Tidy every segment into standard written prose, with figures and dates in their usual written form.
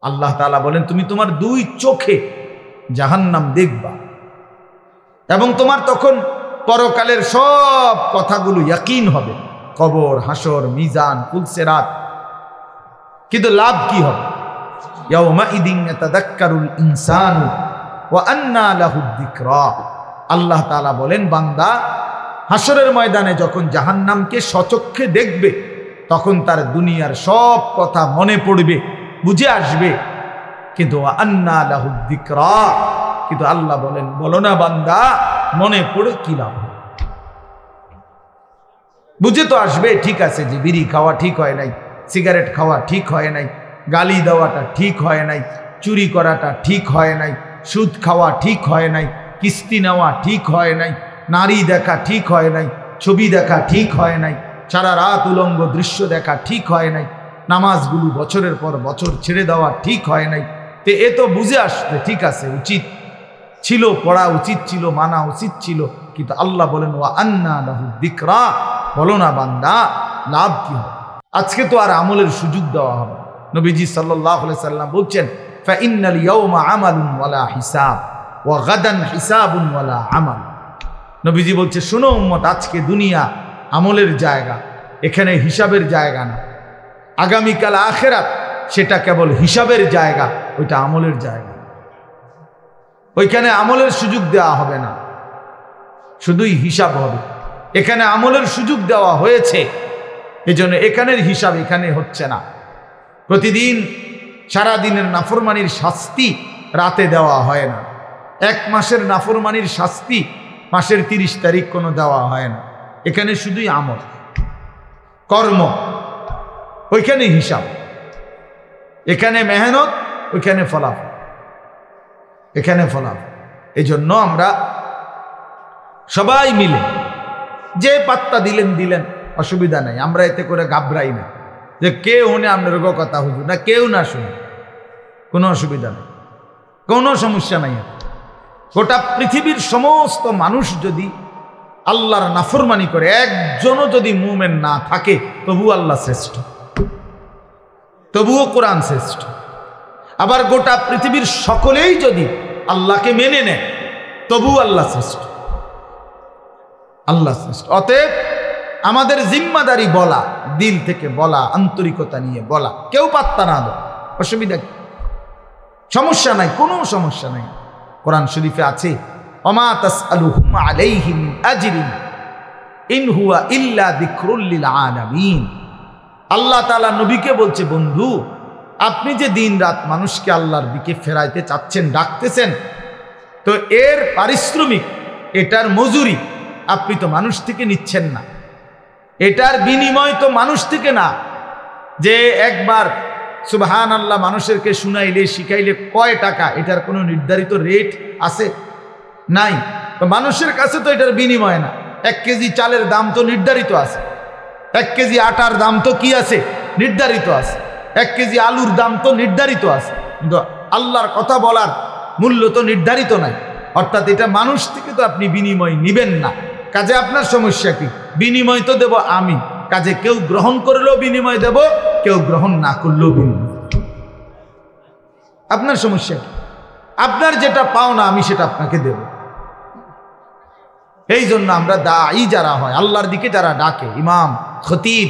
আল্লাহ তাআলা বলেন তুমি তোমার দুই চোখে জাহান্নাম দেখবা এবং তোমার তখন পরকালের সব কথাগুলো ইয়াকিন হবে, কবর, হাসর, মিজান, পুলসিরাত। কিন্তু লাভ কি হবে? ইয়াউমাইদিন ইয়াতাযাক্কারুল ইনসানু ওয়া আন্না লাহুদ যিকরা। আল্লাহ তাআলা বলেন বান্দা হাসরের ময়দানে যখন জাহান্নামকে সচক্ষে দেখবে তখন তার দুনিয়ার সব কথা মনে পড়বে, বুঝে আসবে। কিন্তু ওয়া আন্না লাহুদ যিকরা, কিন্তু আল্লাহ বলেন বলো না বান্দা মনে পড়ে কি লাভ? বুঝে তো আসবে, ঠিক আছে যে বিড়ি খাওয়া ঠিক হয় নাই, সিগারেট খাওয়া ঠিক হয় নাই, গালি দেওয়াটা ঠিক হয় নাই, চুরি করাটা ঠিক হয় নাই, সুদ খাওয়া ঠিক হয় নাই, কিস্তি নেওয়া ঠিক হয় নাই, নারী দেখা ঠিক হয় নাই, ছবি দেখা ঠিক হয় নাই, সারা রাত উলঙ্গ দৃশ্য দেখা ঠিক হয় নাই, নামাজগুলো বছরের পর বছর ছেড়ে দেওয়া ঠিক হয় নাই। তো এ তো বুঝে আসবে, ঠিক আছে উচিত ছিল, পড়া উচিত ছিল, মানা উচিত ছিল। কিন্তু আল্লাহ বলেন ওয়া আন্না লাহুদ যিকরা, বলো না বান্দা লাভ কি হবে? আজকে তো আর আমলের সুযোগ দেওয়া হবে। নবীজি সাল্লাল্লাহু আলাইহি সাল্লাম বলছেন ফাইন্নাল ইয়াউমা আমালুন ওয়ালা হিসাব ওয়া গাদান হিসাবুন ওয়ালা আমাল। নবীজি বলছে শোনো উম্মত, আজকে দুনিয়া আমলের জায়গা, এখানে হিসাবের জায়গা না। আগামীকাল আখিরাত সেটা কেবল হিসাবের জায়গা, ওইটা আমলের জায়গা। ওইখানে আমলের সুযোগ দেওয়া হবে না, শুধুই হিসাব হবে। এখানে আমলের সুযোগ দেওয়া হয়েছে, এজন্য এখানের হিসাব এখানে হচ্ছে না। প্রতিদিন সারা দিনের নাফরমানির শাস্তি রাতে দেওয়া হয় না। এক মাসের নাফরমানির শাস্তি মাসের 30 তারিখ কোনো দেওয়া হয় না। এখানে শুধুই আমল, কর্ম, ওইখানে হিসাব। এখানে মেহনত, ওইখানে ফলাফল, এখানে ফলাফল। এই জন্য আমরা সবাই মিলে যে পাত্তা দিলেন দিলেন, অসুবিধা নাই। আমরা এতে করে ঘাবড়াই না যে কে শুনে আপনার কথা হুজুর, না কেউ না শুনে, কোনো অসুবিধা নেই, কোনো সমস্যা নাই। গোটা পৃথিবীর সমস্ত মানুষ যদি আল্লাহর নাফরমানি করে, একজনও যদি মুমিন না থাকে, তবু আল্লাহ শ্রেষ্ঠ, তবুও কোরআন শ্রেষ্ঠ। আবার গোটা পৃথিবীর সকলেই যদি আল্লাহকে মেনে নেয়, তবু আল্লাহ শ্রেষ্ঠ, আল্লাহ শ্রেষ্ঠ। অতএব আমাদের জিম্মাদারি বলা, দিল থেকে বলা, আন্তরিকতা নিয়ে বলা, কেউ পাত্তা না দেয়, অসুবিধা কি? সমস্যা নাই, কোনো সমস্যা নাই। কোরআন শরীফে আছে ওমা তাসআলুহুম আলাইহি মিন আজরিন ইন হুয়া ইল্লা যিকরুল লিল আলামিন। আল্লাহ তাআলা নবীকে বলছে বন্ধু, আপনি যে দিন রাত মানুষকে আল্লাহর দিকে ফেরাইতে চাচ্ছেন, ডাকতেছেন, তো এর পারিশ্রমিক, এটার মজুরি আপনি তো মানুষ থেকে নিচ্ছেন না, এটার বিনিময় তো মানুষ থেকে না। যে একবার সুবহানাল্লাহ মানুষেরকে শুনাইলে শিখাইলে কয় টাকা, এটার কোনো নির্ধারিত রেট আছে? নাই। তো মানুষের কাছে তো এটার বিনিময় না। 1 কেজি চালের দাম তো নির্ধারিত আছে, 1 কেজি আটার দাম তো কি আছে? নির্ধারিত আছে। 1 কেজি আলুর দাম তো নির্ধারিত আছে, কিন্তু আল্লাহর কথা বলার মূল্য তো নির্ধারিত নাই। অর্থাৎ এটা মানুষ থেকে তো আপনি বিনিময় নিবেন না। কাজে আপনার সমস্যা কি? বিনিময় তো দেব আমি, কাজে কেউ গ্রহণ করলেও বিনিময় দেব, কেউ গ্রহণ না করলেও বিনিময়। আপনার সমস্যা কি? আপনার যেটা পাও না আমি সেটা আপনাকে দেব। এই জন্য আমরা দাঈ যারা হয়, আল্লাহর দিকে যারা ডাকে, ইমাম, খতিব,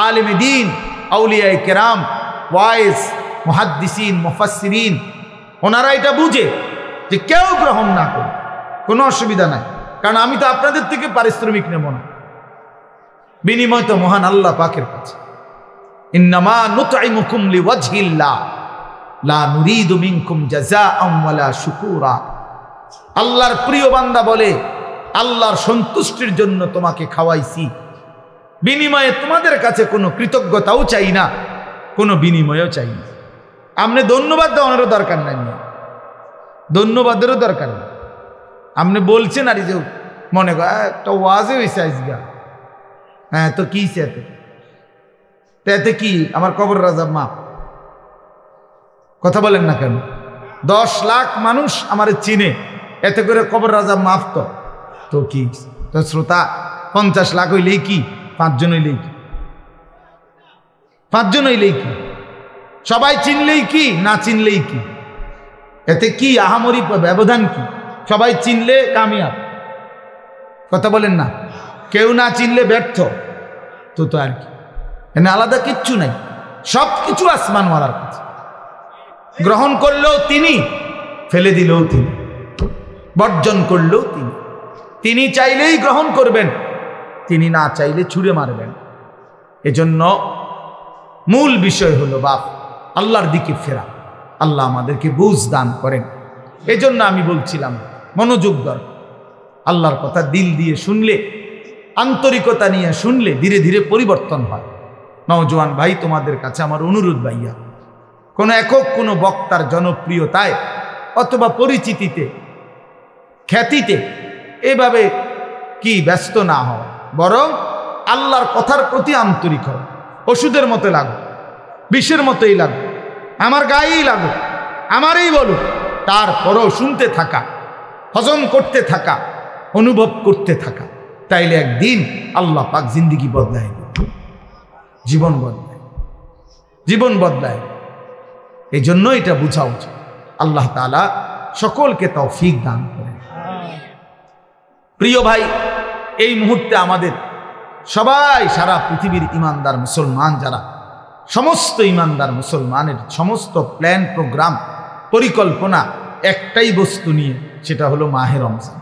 আলেমে দ্বীন, আউলিয়ায়ে কেরাম, ওয়াইজ, মুহাদ্দিসিন, মুফাসসিরিন, ওনারা এটা বুঝে যে কেউ গ্রহণ না করে কোনো অসুবিধা নাই, কারণ আমি তো আপনাদের থেকে পারিশ্রমিক নেব না, বিনিময় তো মহান আল্লাহ পাকের কাছে। ইন্নামা নুতঈমুকুম লিওয়াজহিল্লাহ লা নুরিদু মিনকুম জাযাআন ওয়ালা শুকুরা। আল্লাহর প্রিয় বান্দা বলে আল্লাহর সন্তুষ্টির জন্য তোমাকে খাওয়াইছি, বিনিময়ে তোমাদের কাছে কোনো কৃতজ্ঞতাও চাই না, কোনো বিনিময়ও চাই না। আপনি ধন্যবাদ দেওয়ারও দরকার নাই, ধন্যবাদেরও দরকার নেই। আপনি বলছেন আর যে মনে কর একটা ওয়াজে হয়েছে আজকে, হ্যাঁ তো কি এতে কি আমার কবর রাজাব মাপ? কথা বলেন না কেন? 10 লাখ মানুষ আমার চিনে, এতে করে কবর রাজাব মাফ তো কি? তো শ্রোতা 50 লাখ হইলেই কি? 5 জন হইলেই কি? 5 জন হইলেই কি? সবাই চিনলেই কি, না চিনলেই কি, এতে কি আহামরি ব্যবধান কি? সবাই চিনলে কামিয়াব, কথা বলেন না? কেউ না চিনলে ব্যর্থ। তো আর কি, এখানে আলাদা কিচ্ছু নাই, সব কিছু আসমানওয়ালার কাছে। গ্রহণ করলেও তিনি, ফেলে দিলেও তিনি, বর্জন করলেও তিনি। তিনি চাইলেই গ্রহণ করবেন, তিনি না চাইলে ছুঁড়ে মারবেন। এজন্য মূল বিষয় হলো বাপ আল্লাহর দিকে ফেরা। আল্লাহ আমাদেরকে বুঝ দান করেন। এজন্য আমি বলছিলাম মনোযোগ দরকার। আল্লাহর কথা দিল দিয়ে শুনলে, আন্তরিকতা নিয়ে শুনলে ধীরে ধীরে পরিবর্তন হয়। নওজোয়ান ভাই, তোমাদের কাছে আমার অনুরোধ ভাইয়া, কোনো একক কোনো বক্তার জনপ্রিয়তায় অথবা পরিচিতিতে, খ্যাতিতে এভাবে কি ব্যস্ত না হও, বরং আল্লাহর কথার প্রতি আন্তরিক হও। ওষুধের মতো লাগো, বিষের মতোই লাগো, আমার গায়েই লাগো, আমারই বলো, তারপরও শুনতে থাকা, হজম করতে থাকা, অনুভব করতে থাকা। তাইলে একদিন আল্লাহ পাক জিন্দিগি বদলায়, জীবন বদলায়, জীবন বদলায়। এই জন্য এটা বোঝা উচিত। আল্লাহ তাআলা সকলকে তৌফিক দান করেন। প্রিয় ভাই, এই মুহূর্তে আমাদের সবাই, সারা পৃথিবীর ইমানদার মুসলমান যারা, সমস্ত ইমানদার মুসলমানের সমস্ত প্ল্যান, প্রোগ্রাম, পরিকল্পনা একটাই বস্তু নিয়ে, সেটা হলো মাহে রমজান।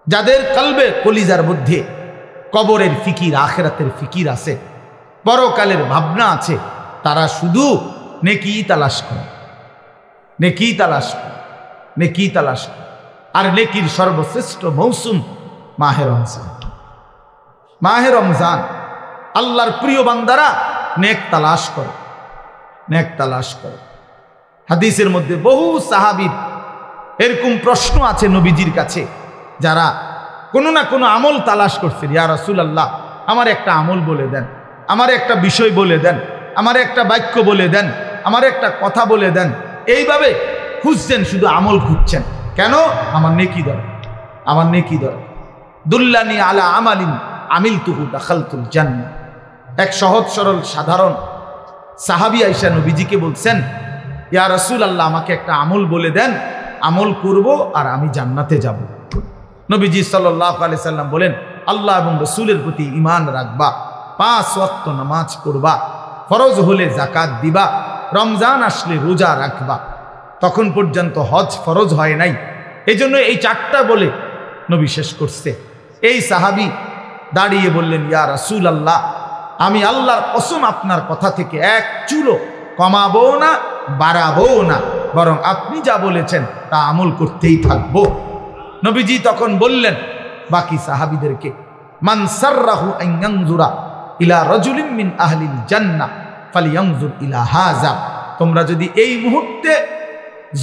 যাদের কলবে, কলিজার মধ্যে কবরের ফিকির, আখিরাতের ফিকির আছে, পরকালের ভাবনা আছে, তারা শুধু নেকি তালাশ করে, নেকি তালাশ করে, নেকি তালাশ করে। আর নেকির সর্বশ্রেষ্ঠ মৌসুম মাহে রমজান। মাহে রমজান আল্লাহর প্রিয় বান্দারা নেক তালাশ করে, নেক তালাশ করে। হাদিসের মধ্যে বহু সাহাবীর এরকম প্রশ্ন আছে নবীজির কাছে, যারা কোনো না কোনো আমল তালাশ করছেন। ইয়া রাসূলুল্লাহ, আমার একটা আমল বলে দেন, আমার একটা বিষয় বলে দেন, আমার একটা বাক্য বলে দেন, আমার একটা কথা বলে দেন। এইভাবে খুঁজছেন, শুধু আমল খুঁজছেন। কেন? আমার নেকি দরকার, আমার নেকি দরকার। দুল্লানি আলা আমালিন আমিলতুহু দাখালতুল জান্নাহ। এক সহজ সরল সাধারণ সাহাবী আয়েশা নবীজিকে বলছেন, ইয়া রাসূলুল্লাহ, আমাকে একটা আমল বলে দেন, আমল করব আর আমি জান্নাতে যাব। নবীজি সাল্লাল্লাহু আলাইহি সাল্লাম বলেন, আল্লাহ এবং রাসূলের প্রতি ঈমান রাখবা, 5 ওয়াক্ত নামাজ পড়বা, ফরজ হলে যাকাত দিবা, রমজান আসলে রোজা রাখবা। তখন পর্যন্ত হজ ফরজ হয় নাই, এজন্য এই 4টা বলে নবী শেষ করছে। এই সাহাবী দাঁড়িয়ে বললেন, ইয়া রাসূলুল্লাহ, আমি আল্লাহর কসম আপনার কথা থেকে এক চুলও কমাবো না, বাড়াবো না, বরং আপনি যা বলেছেন তা আমল করতেই থাকবো। নবীজি তখন বললেন বাকি সাহাবীদেরকে, মান সাররাহু আন ইয়ানজুরা ইলা রাজুলিন মিন আহলিল জান্নাহ ফালিয়ানজুর ইলা হাযা। তোমরা যদি এই মুহূর্তে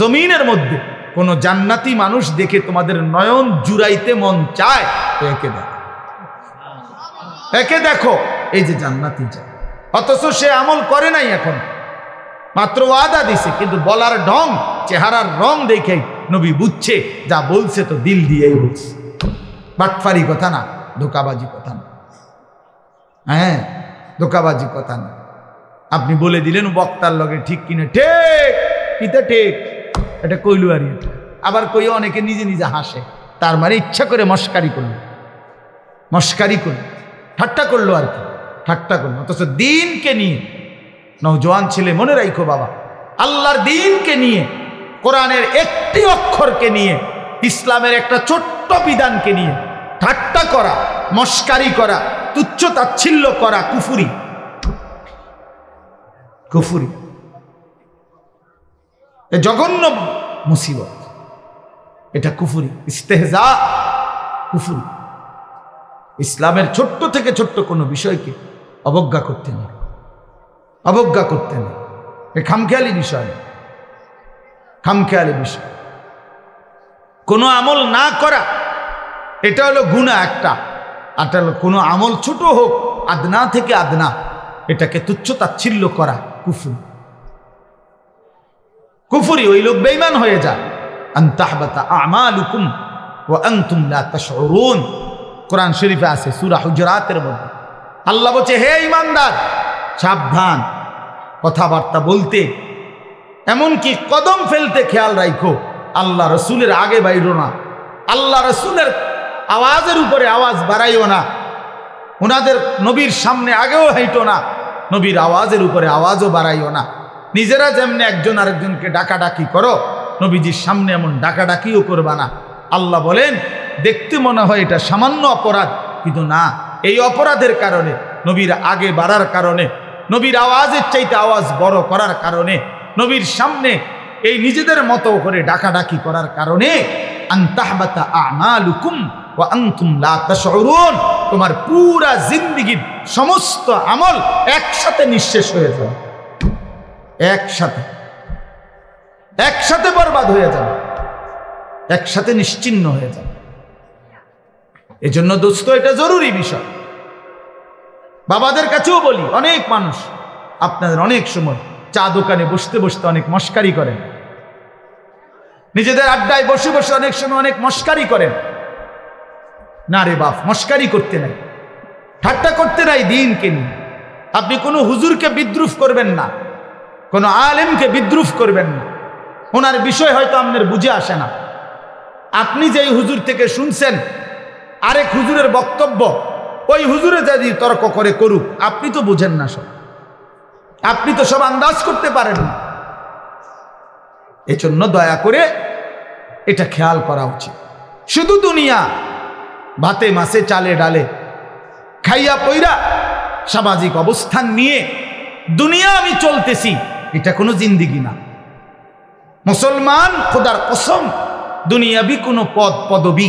জমিনের মধ্যে কোনো জান্নাতি মানুষ দেখে তোমাদের নয়ন জুড়াইতে মন চায়, একে দেখো, একে দেখো, এই যে জান্নাতি যায়। অথচ সে আমল করে নাই, এখন মাত্র ওয়াদা দিছে, কিন্তু বলার ঢং, চেহারার রং দেখে নবী বুঝছে যা বলছে তো দিল দিয়েই বলছে। বাটফারি কথা না, ধোকাবাজি কথা না। হ্যাঁ, ধোকাবাজি কথা না। আপনি বলে দিলেন বক্তার লগে ঠিক কিনা, ঠিক কিতা ঠিক, এটা কইলু আর আবার কই, অনেকে নিজে নিজে হাসে, তার মানে ইচ্ছা করে মস্কারি করলো, মস্কারি করলো, ঠাট্টা করলো আর কি, ঠাট্টা করলো। অথচ দিনকে নিয়ে, নওজোয়ান ছেলে মনে রাখো বাবা, আল্লাহর দিনকে নিয়ে, কোরআনের একটি অক্ষরকে নিয়ে, ইসলামের একটা ছোট্ট বিধানকে নিয়ে ঠাট্টা করা, মস্কারি করা, তুচ্ছ তাচ্ছিল্য করা কুফরি, কুফরি। এ জঘন্য মুসিবত, এটা কুফরি, ইস্তেহজা, কুফরি। ইসলামের ছোট্ট থেকে ছোট্ট কোনো বিষয়কে অবজ্ঞা করতে নেই, অবজ্ঞা করতে নেই। এ খামখেয়ালি বিষয়, খামখেয়ালি বিষয়। কোনো আমল না করা, এটা হলো গুনাহ একটা, আর হলো কোনো আমল ছোট হোক, আদনা থেকে আদনা, এটাকে তুচ্ছ তাচ্ছিল্য করা কুফরি, কুফরি। ওই লোক বেঈমান হয়ে যায়। আন তাহবাতা আমালুকুম ওয়া আনতুম লা তাশউরুন, কোরআন শরীফে আছে সূরা হুজুরাতের মধ্যে। আল্লাহ বলছে, হে ঈমানদার, সাবধান, কথাবার্তা বলতে, এমনকি কদম ফেলতে খেয়াল রাখো, আল্লাহ রসুলের আগে বাইরো না, আল্লাহ রসুলের আওয়াজের উপরে আওয়াজ বাড়াইও না, ওনাদের নবীর সামনে আগেও হাইটো না, নবীর আওয়াজের উপরে আওয়াজও বাড়াইও না। নিজেরা যেমনি একজন আরেকজনকে ডাকাডাকি করো, নবীজির সামনে এমন ডাকাডাকিও করবা না। আল্লাহ বলেন, দেখতে মনে হয় এটা সামান্য অপরাধ, কিন্তু না, এই অপরাধের কারণে, নবীর আগে বাড়ার কারণে, নবীর আওয়াজের চাইতে আওয়াজ বড় করার কারণে, নবীর সামনে এই নিজেদের মতো করে ডাকাডাকি করার কারণে আনতাহবাতা আমালুকুম ওয়া আনতুম লা তাশউরুন, তোমার পুরা জিন্দেগীর সমস্ত আমল একসাথে নিঃশেষ হয়ে যাবে, একসাথে বরবাদ হয়ে যাবে, একসাথে নিশ্চিহ্ন হয়ে যাবে। এজন্য দোস্ত, এটা জরুরি বিষয়। বাবাদের কাছেও বলি, অনেক মানুষ আপনাদের অনেক সময় চা দোকানে বসতে বসতে অনেক মস্কারি করেন, নিজেদের আড্ডায় বসে বসে অনেক সময় অনেক মস্কারি করেন। না রে বাপ, মস্কারি করতে নাই, ঠাট্টা করতে নাই দিনকে নিয়ে। আপনি কোনো হুজুরকে বিদ্রুপ করবেন না, কোনো আলেমকে বিদ্রুপ করবেন না। ওনার বিষয় হয়তো আপনার বুঝে আসে না। আপনি যেই হুজুর থেকে শুনছেন আরেক হুজুরের বক্তব্য, ওই হুজুরে যদি তর্ক করে করুক, আপনি তো বুঝেন না সব, আপনি তো সব আন্দাজ করতে পারেন না। এজন্য দয়া করে এটা খেয়াল করা উচিত। শুধু দুনিয়া, ভাতে মাছে চালে ডালে খাইয়া পইরা সামাজিক অবস্থান নিয়ে দুনিয়া আমি চলতেছি, এটা কোনো জিন্দিগি না। মুসলমান খোদার কসম, দুনিয়াবি কোনো পদ পদবি,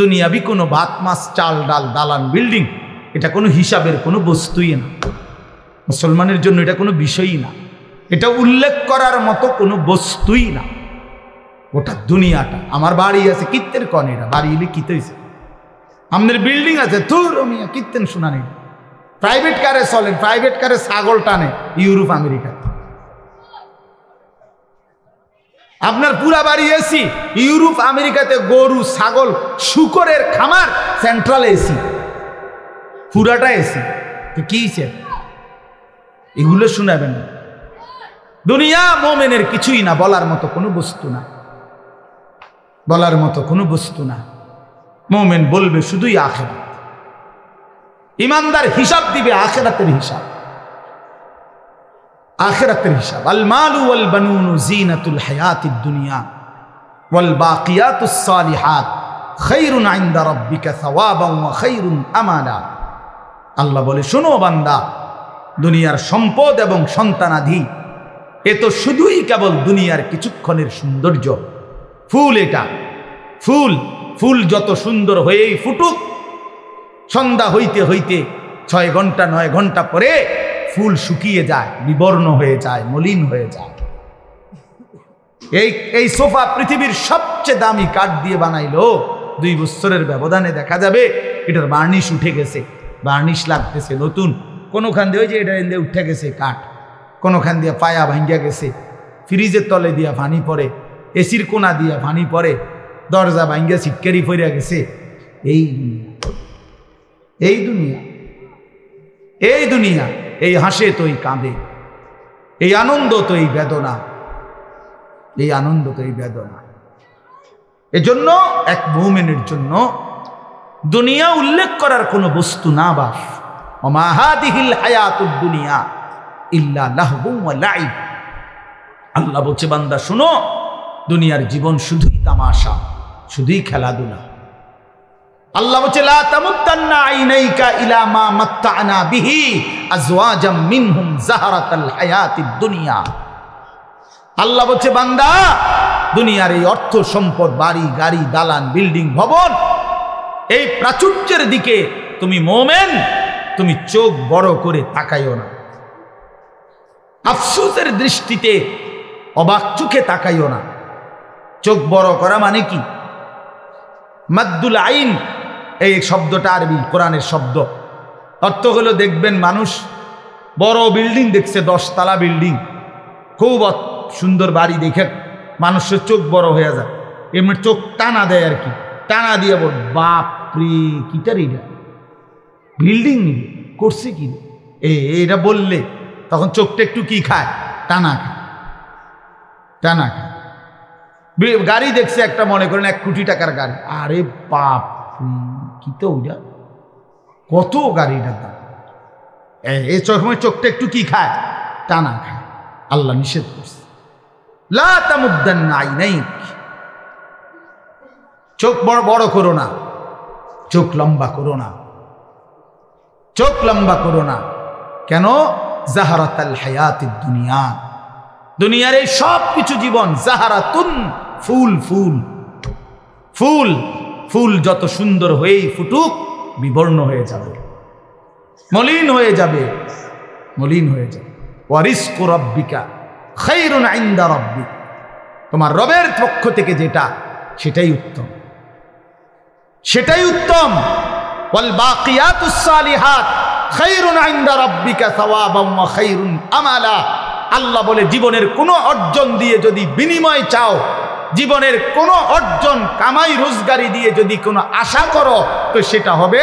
দুনিয়াবি কোনো ভাত মাছ চাল ডাল দালান বিল্ডিং, এটা কোনো হিসাবের কোনো বস্তুই না। মুসলমানের জন্য এটা কোনো বিষয়ই না, এটা উল্লেখ করার মতো কোনো বস্তুই না। ওটা দুনিয়াটা, আমার বাড়ি আছে কীর্তেন কনে, এটা বাড়ি এলে কিতে হয়েছে, আমাদের বিল্ডিং আছে ধুর মিয়া কীর্তেন শোনা নেই। প্রাইভেট কারে চলেন, প্রাইভেট কারে ছাগল টানে ইউরোপ আমেরিকাতে। আপনার পুরা বাড়ি এসি, ইউরোপ আমেরিকাতে গরু ছাগল শুকরের খামার, সেন্ট্রাল এসি, পুরাটা এসি। তো কি এগুলো শোনাবেন না। দুনিয়া মোমেনের কিছুই না, বলার মতো কোনো বস্তু না, বলার মতো কোনো বস্তু না। মোমেন বলবে শুধুই আখিরাত। ইমানদার হিসাব দিবে আখিরাতের হিসাব, আখিরাতের হিসাব। আল মালু ওয়াল বানুনু জিনাতুল হায়াতিদ দুনিয়া ওয়াল বাকিয়াতুস সালিহাত খায়রুন ইনদা রাব্বিকা সাওয়াবান ওয়া খায়রুন আমালা। আল্লাহ বলে, শোনো বান্দা, দুনিয়ার সম্পদ এবং সন্তানাদি এ তো শুধুই কেবল দুনিয়ার কিছুক্ষণের সৌন্দর্য। ফুল এটা, ফুল, ফুল যত সুন্দর হয়েই ফুটুক, সন্ধ্যা হইতে হইতে 6 ঘন্টা 9 ঘন্টা পরে ফুল শুকিয়ে যায়, বিবর্ণ হয়ে যায়, মলিন হয়ে যায়। এই সোফা পৃথিবীর সবচেয়ে দামি কাঠ দিয়ে বানাইলো, 2 বছরের ব্যবধানে দেখা যাবে এটার বার্নিশ উঠে গেছে, বার্নিশ লাগতেছে নতুন। কোনোখান দিয়ে ওই যে এটা দিয়ে উঠে গেছে কাঠ, কোনোখান দিয়ে পায়া ভাঙ্গিয়া গেছে, ফ্রিজের তলে দিয়া পানি পড়ে, এসির কোনা দিয়া পানি পড়ে, দরজা ভাঙ্গিয়া ছিটকারি পড়িয়া গেছে। এই দুনিয়া, এই দুনিয়া, এই দুনিয়া। এই হাসে তো এই কাঁদে, এই আনন্দ তো এই বেদনা, এই আনন্দ তো এই বেদনা। এজন্য এক মুমিনের জন্য দুনিয়া উল্লেখ করার কোনো বস্তু না। বাস ওমা হাদিহিল হায়াতুদ দুনিয়া ইল্লা লাহবুন ওয়া লাইব। আল্লাহ বলছে, বান্দা শুনো, দুনিয়ার জীবন শুধুই তামাশা, শুধুই খেলাধুলা। আল্লাহ বলছে, লা তামুত্তান্না আইনাইকা ইলা মা মাত্তা'না বিহি আজওয়াজাম মিনহুম যাহরাতাল হায়াতিদ দুনিয়া। আল্লাহ বলছে, বান্দা, দুনিয়ার এই অর্থ সম্পদ, বাড়ি গাড়ি দালান বিল্ডিং ভবন, এই প্রাচুর্যের দিকে তুমি মোমেন, তুমি চোখ বড় করে তাকাইও না। আফসোসের দৃষ্টিতে অবাক চোখে তাকাইও না। চোখ বড় করা মানে কি? মাদ্দুল আইন, এই শব্দটা আরবি কোরআনের শব্দ। অর্থ হলো, দেখবেন মানুষ বড় বিল্ডিং দেখছে, 10 তলা বিল্ডিং, খুব সুন্দর বাড়ি দেখে মানুষের চোখ বড় হয়ে যায়, এমনি চোখ টানা দেয় আর কি, টানা দিয়ে বল, বাপরে কিটার এটা বিল্ডিং করছে কি, এটা বললে তখন চোখটা একটু কি খায়, টানা খায়, টানা খায়। গাড়ি দেখছে একটা, মনে করেন 1 কোটি টাকার গাড়ি, আরে বাপ কি তো ওইটা, কত গাড়িটার দাম। এই সময় চোখটা একটু কি খায়, টানা খায়। আল্লাহ নিষেধ করছে, লা তামুদ্দান্না আইনাইক, চোখ বড় বড় করো না, চোখ লম্বা করো না, চোখ লম্বা করো না। কেন? জাহারাতাল হায়াতিদ দুনিয়া, দুনিয়ার এই সব কিছু জীবন জাহারাতুন, ফুল ফুল ফুল ফুল, যত সুন্দর হয়েই ফুটুক বিবর্ণ হয়ে যাবে, মলিন হয়ে যাবে, মলিন হয়ে যাবে। ওয়া রিজকু রাব্বিকা খায়রুন ইনদা রাব্বিক, তোমার রবের পক্ষ থেকে যেটা সেটাই উত্তম, সেটাই উত্তম। ওয়াল বাকিয়াতুস সালিহাত খায়রুন ইনদা রাব্বিকা সাওয়াবান ওয়া খায়রুন আমালা। আল্লাহ বলে, জীবনের কোনো অর্জন দিয়ে যদি বিনিময় চাও, জীবনের কোনো অর্জন কামাই রোজগারি দিয়ে যদি কোনো আশা করো, তো সেটা হবে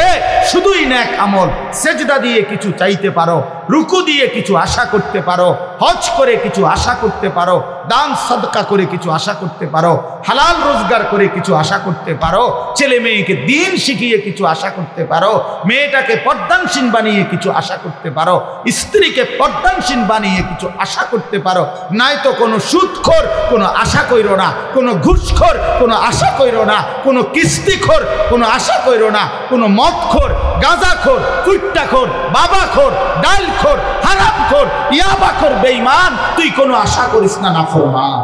শুধুই নেক আমল। সেজদা দিয়ে কিছু চাইতে পারো, রুকু দিয়ে কিছু আশা করতে পারো, হজ করে কিছু আশা করতে পারো, দান সাদকা করে কিছু আশা করতে পারো, হালাল রোজগার করে কিছু আশা করতে পারো, ছেলে মেয়েকে দিন শিখিয়ে কিছু আশা করতে পারো, মেয়েটাকে পর্দানসীন বানিয়ে কিছু আশা করতে পারো, স্ত্রীকে পর্দানসীন বানিয়ে কিছু আশা করতে পারো। নাই তো কোনো সুদখোর কোনো আশা কইরো না, কোনো ঘুষখোর কোনো আশা কইরো না, কোনো কিস্তিখোর কোনো আশা কইরো না, কোনো মদখোর, গাঁজাখোর, কুট্টাখোর, বাবাখোর, ডালখোর, হারামখোর, ইয়াবাখোর, বেঈমান, তুই কোনো আশা করিস না নাফরমান।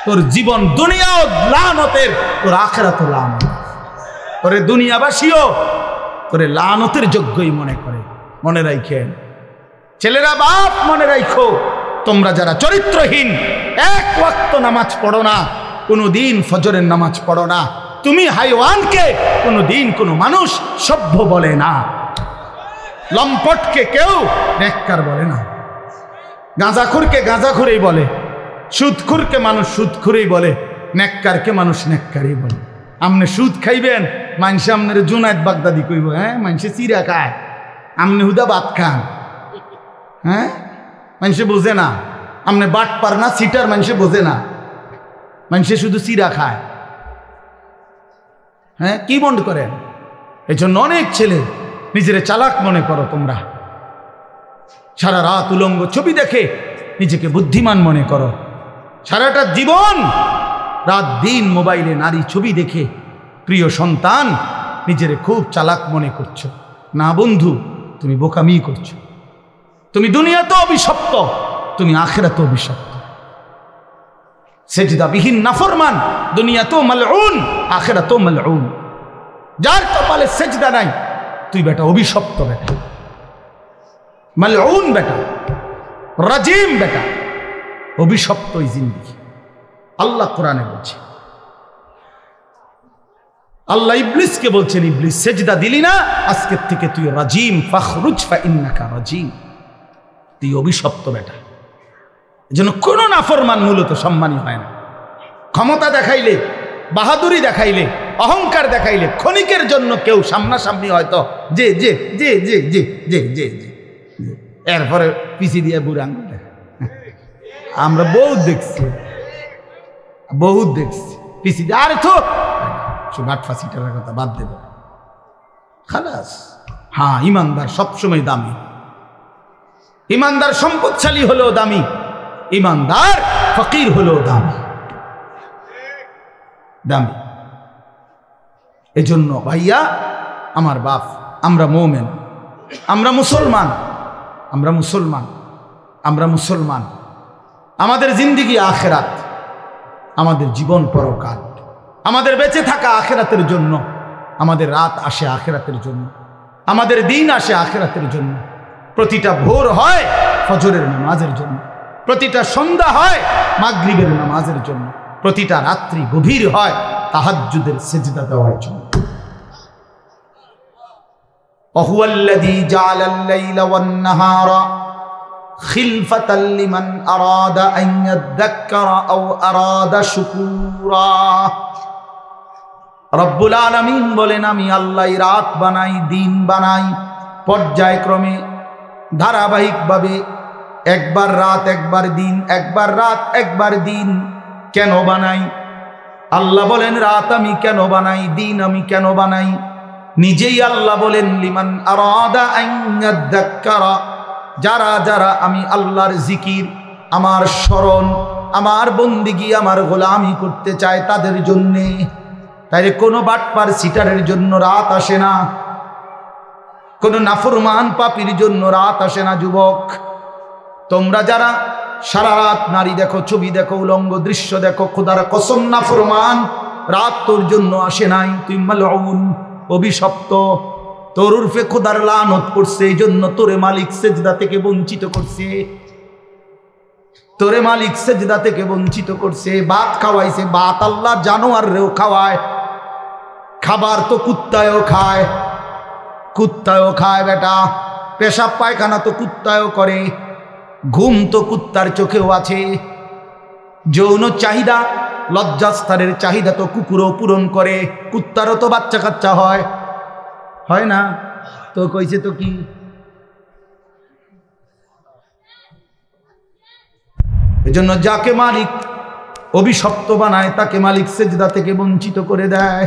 তোর জীবন দুনিয়াও লানতের, তোর আখিরাতও লানত। তোরে দুনিয়াবাসীও তোরে লানতের যোগ্যই মনে করে। মনে রাখেন ছেলেরা, বাপ মনে রাখো, তোমরা যারা চরিত্রহীন, 1 ওয়াক্ত নামাজ পড়ো না, কোনো দিন ফজরের নামাজ পড়ো না, তুমি হাইওয়ানকে কোনো দিন কোনো মানুষ সভ্য বলে না, লম্পটকে কেউ নেককার বলে না, গাঁজাখুরকে গাঁজাখুরেই বলে, সুদখুরকে মানুষ সুদখুরেই বলে, নেককারকে মানুষ নেককারই বলে। আমনে সুদ খাইবেন, মানুষে আপনার জুনায়েদ বাগদাদি কইব, হ্যাঁ মানুষে চিরা খায়, আমনে হুদা ভাত খান, হ্যাঁ মানুষে বোঝে না, আমনে বাট পার না সিটার, মানুষে বোঝে না, মানুষে শুধু চিরা খায়। হ্যাঁ কি মনে করেন? এই জন্য অনেক ছেলে নিজেরে চালাক মনে করো তোমরা, সারা রাত উলঙ্গ ছবি দেখে নিজেকে বুদ্ধিমান মনে করো, সারাটা জীবন রাত দিন মোবাইলে নারী ছবি দেখে প্রিয় সন্তান নিজেরে খুব চালাক মনে করছো। না বন্ধু, তুমি বোকামি করছো। তুমি দুনিয়াতে অভিশপ্ত, তুমি আখিরাতে অভিশপ্ত। সেজদাবিহীন নাফরমান দুনিয়াতেও মালউন, আখিরাতেও মালউন। যার কপালে সেজদা নাই, তুই বেটা অভিশপ্ত বেটা, মালউন বেটা, রাজিম বেটা, অভিশপ্ত এই জিন্দেগি। আল্লাহ কোরআনে বলছে, আল্লাহ ইবলিসকে বলছেন, ইবলিস সেজদা দিলি না, আজকের থেকে তুই রাজিম, ফাখরুজ ফা ইন্নাকা রাজিম, তুই অভিশপ্ত বেটা। এজন্য কোনো নাফরমান মূলত সম্মানী হয় না। ক্ষমতা দেখাইলে, বাহাদুরি দেখাইলে, অহংকার দেখাইলে ক্ষণিকের জন্য কেউ সামনাসামনি হয়তো যে যে যে যে যে যে যে যে এরপরে পিছিয়ে দিয়ে বুড়া আঙ্গুল দেখা। আমরা বহুত দেখছি, বহুত দেখছি পিছিয়ে দিয়ে, আরে তো বাট ফাঁসিটার কথা বাদ দেব খালাস। হ্যাঁ, ইমানদার সবসময় দামি, ইমানদার সম্পদশালী হলেও দামি, ইমানদার ফকির হলেও দামি, দামি। এজন্য ভাইয়া আমার বাপ, আমরা মুমিন, আমরা মুসলমান, আমরা মুসলমান, আমরা মুসলমান। আমাদের জিন্দেগি আখিরাত, আমাদের জীবন পরকাল, আমাদের বেঁচে থাকা আখিরাতের জন্য, আমাদের রাত আসে আখিরাতের জন্য, আমাদের দিন আসে আখিরাতের জন্য। প্রতিটা ভোর হয় ফজরের নামাজের জন্য, প্রতিটা সন্ধ্যা হয় মাগরিবের নামাজের জন্য, প্রতিটা রাত্রি গভীর হয় তাহাজ্জুদের সিজদা দেওয়ার জন্য। ওয়াহুয়াল্লাযী জাআলাল লাইলা ওয়ান নাহারা খিলফাতাল লিমান আরাদা আন ইয়াযাক্কারা আও আরাদা শুকুরা। রব্বুল আলামিন বলেন, আমি আল্লাহ রাত বানাই, দিন বানাই, পর্যায়ক্রমে ধারাবাহিকভাবে একবার রাত একবার দিন, একবার রাত একবার দিন কেন বানাই? আল্লাহ বলেন রাত আমি কেন বানাই, দিন আমি কেন বানাই? নিজেই আল্লাহ বলেন লিমান আরাদা আন ইয়াযাক্কারা, যারা যারা আমি আল্লাহর জিকির, আমার স্মরণ, আমার বন্দিগি, আমার গোলামি করতে চায় তাদের জন্যে। তাইলে কোনো বাটপার সিটারের জন্য রাত আসে না, কোনো নাফরমান পাপীর জন্য রাত আসে না। যুবক, তোমরা যারা সারা রাত নারী দেখো, ছবি দেখো, উলঙ্গ দৃশ্য দেখো, খোদার কসম নাফরমান, রাত তোর জন্য আসে নাই। তুই মালউন, অভিশপ্ত, তোর উর্ফে খোদার লানত করছে, এই জন্য তোরে মালিক সেজদা থেকে বঞ্চিত করছে, তোরে মালিক সেজদা থেকে বঞ্চিত করছে। ভাত খাওয়াইছে, ভাত আল্লাহ জানোয়াররেও খাওয়ায়। খাবার তো কুত্তায়ও খায়, কুত্তায়ও খায় বেটা। পেশাব পায়খানা তো কুত্তায়ও করে, ঘুম তো কুত্তার চোখেও আছে। যৌন চাহিদা, লজ্জাস্থানের চাহিদা তো কুকুরও পূরণ করে, কুত্তারও তো বাচ্চা কাচ্চা হয়, হয় না? তো কইছে তো কি, এজন্য যাকে মালিক অভিশপ্ত বানায় তাকে মালিক সেজদা থেকে বঞ্চিত করে দেয়।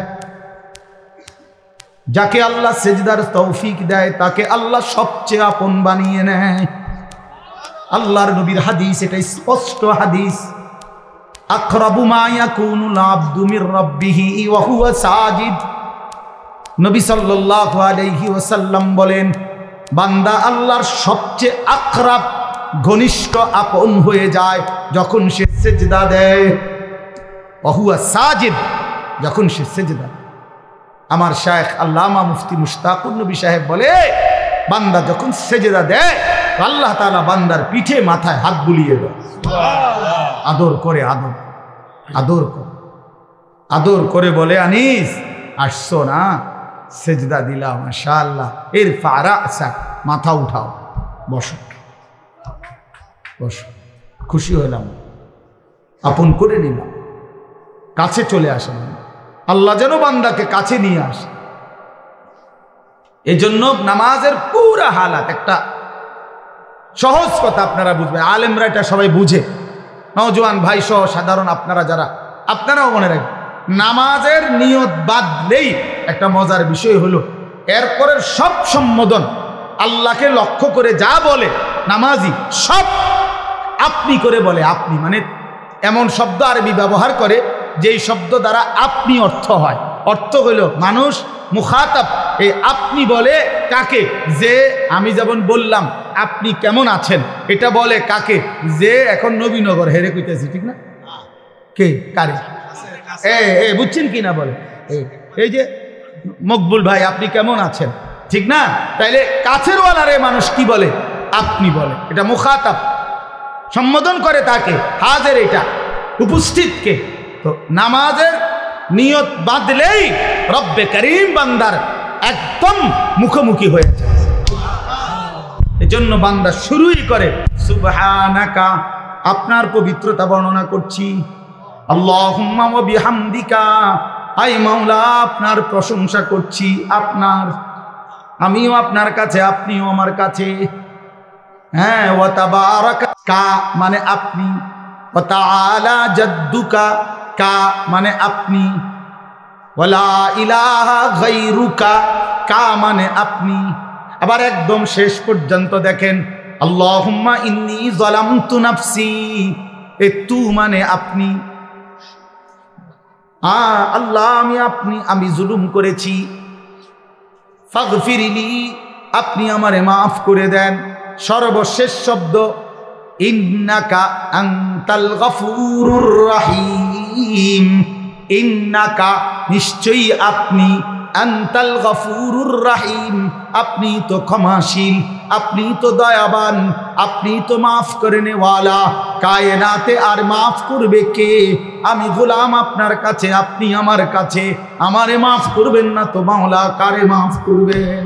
যাকে আল্লাহ সেজদার তৌফিক দেয় তাকে আল্লাহ সবচেয়ে আপন বানিয়ে নেয়। আল্লাহর নবীর হাদিস, এটা স্পষ্ট হাদিস, আকরাবু মা ইয়াকুনুল আবদু মির রাব্বিহি ওয়া হুয়া সাজিদ। নবী সাল্লাল্লাহু আলাইহি ওয়াসাল্লাম বলেন, বান্দা আল্লাহর সবচেয়ে আকরাব, ঘনিষ্ঠ, আপন হয়ে যায় যখন সে সেজদা দেয়। ওয়া হুয়া সাজিদ, যখন সে সেজদা। আমার শায়েখ আল্লামা মুফতি মুশতাকুর নবী সাহেব বলে, বান্দা যখন সেজদা দেয় আল্লাহ তাআলা বান্দার পিঠে মাথায় হাত বুলিয়ে দেয়, আদর করে, আদর আদর করে, আদর করে বলে, আনিস আসছো না, সেজদা দিলাম, মাশাআল্লাহ, ইরফা রাসাক, মাথা উঠাও, বসো বসো। খুশি হলাম, আপন করে নিলাম, কাছে চলে আসলাম। আল্লাহ যেন বান্দাকে কাছে নিয়ে আসে। এই জন্য নামাজের পুরা হালাত, একটা সহজ কথা আপনারা বুঝবেন, আলেমরা এটা সবাই বুঝে, নওজোয়ান ভাই সহ সাধারণ আপনারা যারা, আপনারাও মনে রাখবেন, নামাজের নিয়ত বাদলেই একটা মজার বিষয় হলো এরপরের সব সম্বোধন আল্লাহকে লক্ষ্য করে যা বলে নামাজি, সব আপনি করে বলে। আপনি মানে এমন শব্দ আরবি ব্যবহার করে যেই শব্দ দ্বারা আপনি অর্থ হয়। অর্থ হইল মানুষ মুখাতাব, এই আপনি বলে কাকে? যে আমি যেমন বললাম আপনি কেমন আছেন, এটা বলে কাকে? যে এখন নবীনগর হেরে কইতেছি, ঠিক না? কে কারে? বুঝছেন কি না? বলে এই যে মকবুল ভাই আপনি কেমন আছেন, ঠিক না? তাইলে কাছের ওয়ালারে মানুষ কি বলে? আপনি বলে। এটা মুখাতাব, সম্বোধন করে তাকে, হাজের, এটা উপস্থিতকে। তো নামাজের নিয়ত বাঁধলেই রব্বে করিম বান্দার একদম মুখোমুখি হয়েছে। এজন্য বান্দা শুরুই করে সুবহানাকা, আপনার পবিত্রতা বর্ণনা করছি, আল্লাহুম্মা ওয়া বিহামদিকা, আই মাওলা আপনার প্রশংসা করছি, আপনার, আমিও আপনার কাছে, আপনিও আমার কাছে। হ্যাঁ, ওয়া তাবারাকা, কা মানে আপনি, ওয়া তাআলা জাদ্দুকা, কা মানে আপনি, ওয়ালা ইলাহা গায়রুকা, কা মানে আপনি। আবার একদম শেষ পর্যন্ত দেখেন, আল্লাহুম্মা ইন্নী যালামতু নাফসি, এ তু মানে আপনি, আল্লাহ আমি জুলুম করেছি, ফাগফিরলি, আপনি আমারে মাফ করে দেন। সর্বশেষ শব্দ ইন্নাকা আনতাল গফুরুর রহিম, ইন্নাকা নিশ্চয়ই আপনি, আনতাল গফুরুর রহিম আপনি তো ক্ষমাশীল, আপনি তো দয়াবান, আপনি তো মাফ করে নেওয়ালা। কায়নাতে আর মাফ করবে কে? আমি গোলাম আপনার কাছে, আপনি আমার কাছে, আমারে মাফ করবেন না তো মাওলা কারে মাফ করবেন?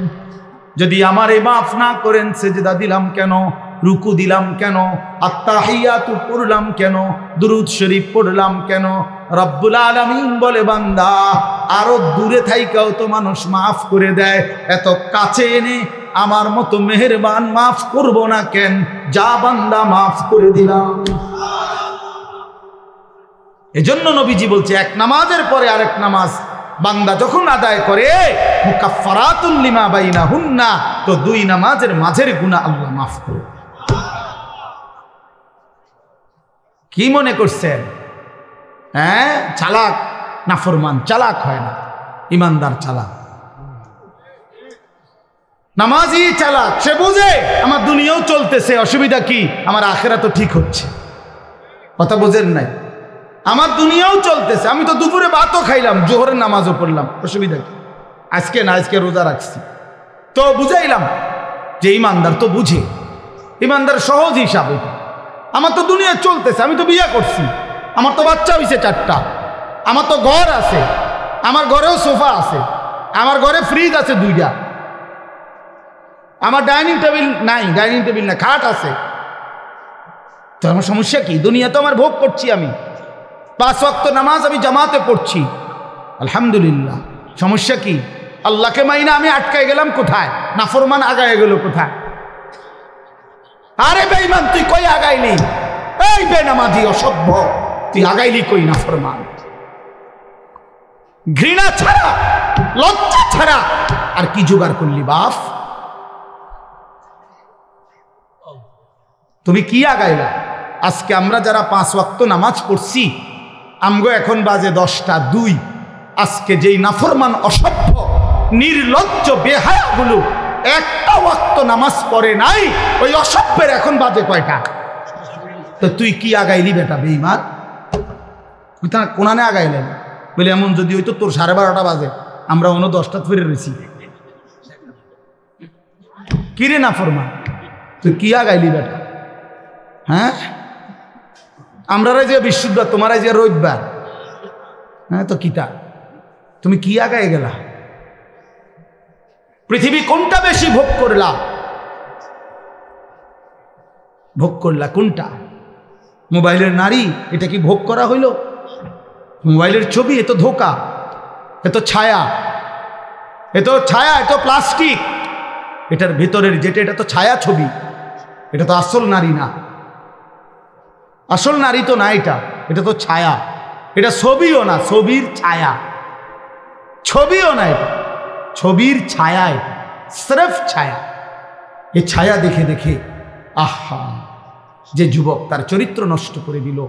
যদি আমারে মাফ না করেন সেজদা দিলাম কেন, রুকু দিলাম কেন, আত্তাহিয়াতু পড়লাম কেন, দুরূদ শরীফ পড়লাম কেন? রব্বুল আলামিন বলে, বান্দা আরো দূরে থাইকাও তো মানুষ মাফ করে দেয়, এত কাছে এনে আমার মতো মেহেরবান মাফ করব না কেন? যা বান্দা মাফ করে দিলাম। এজন্য নবীজি বলছে এক নামাজের পরে আরেক নামাজ বান্দা যখন আদায় করে মুকাফফারাতুল লিমা বাইনাহুন্না, তো দুই নামাজের মাঝের গুনাহ আল্লাহ মাফ করে। কি মনে করছেন? হ্যাঁ, চালাক নাফরমান চালাক হয় না, ইমানদার চালাক। নামাজি চালাক, সে বুঝে আমার দুনিয়াও চলতেছে, অসুবিধা কি? আমার আখেরা তো ঠিক হচ্ছে। কথা বোঝেন নাই? আমার দুনিয়াও চলতেছে, আমি তো দুপুরে ভাতও খাইলাম, জোহরের নামাজও পড়লাম, অসুবিধা কি? আজকে না, আজকে রোজা রাখছি, তো বুঝাইলাম যে ইমানদার তো বুঝে, ইমানদার সহজ হিসাব এটা। আমার তো দুনিয়া চলতেছে, আমি তো বিয়ে করছি, আমার তো বাচ্চা হয়েছে 4টা, আমার তো ঘর আছে, আমার ঘরেও সোফা আছে, আমার ঘরে ফ্রিজ আছে 2টা, আমার ডাইনিং টেবিল নাই, ডাইনিং টেবিল না, খাট আছে। তো আমার সমস্যা কি? দুনিয়া তো আমার ভোগ করছি, আমি 5 ওয়াক্ত নামাজ আমি জামাতে পড়ছি, আলহামদুলিল্লাহ। সমস্যা কি? আল্লাহকে মাইনা আমি আটকাই গেলাম কোথায়? নাফরমান আগায় গেল কোথায়? আরে বেঈমান, তুই কই আগাইলি? এই বেনামাজি অসভ্য, তুই আগাইলি কই? নাফরমান। ঘৃণা ছাড়া, লজ্জা ছাড়া আর কি জোগাড় করলি বাপ? তুমি কি আগাইলা? আজকে আমরা যারা 5 ওয়াক্ত নামাজ পড়ছি, আমগো এখন বাজে 10টা 2। আজকে যেই নাফরমান অসভ্য নির্লজ্জ বেহায়াগুলো একটা ওয়াক্ত নামাজ পড়ে নাই, ওই অসভ্যের এখন বাজে কয়টা? তো তুই কি আগাইলি বেটা বেঈমান? তুই তা কোনানে আগাইলেন বলে এমন যদি হইতো তোর 12:30 বাজে, আমরা অন্য 10টা ফিরে রয়েছি। কিরে নাফরমান, তুই কি আগাইলি বেটা? হ্যাঁ, আমরা যে বৃহস্পতিবার, তোমার যে রবিবার, হ্যাঁ তো কিতা তুমি কি আগায় গেলা? পৃথিবী কোনটা বেশি ভোগ করলা? ভোগ করলা কোনটা? মোবাইলের নারী, এটা কি ভোগ করা হইল? মোবাইলের ছবি, এ তো ধোকা, এ তো ছায়া, এ তো ছায়া, এ তো প্লাস্টিক। এটার ভেতরের যেটা, এটা তো ছায়া ছবি, এটা তো আসল নারী না। আসল নারী তো না, এটা তো ছায়া। এটা ছবিও না, ছবির ছায়া। ছবিও না, এটা ছবির ছায়া, এটা স্রেফ ছায়া। এই ছায়া দেখে দেখে আহা, যে যুবক তার চরিত্র নষ্ট করে দিল,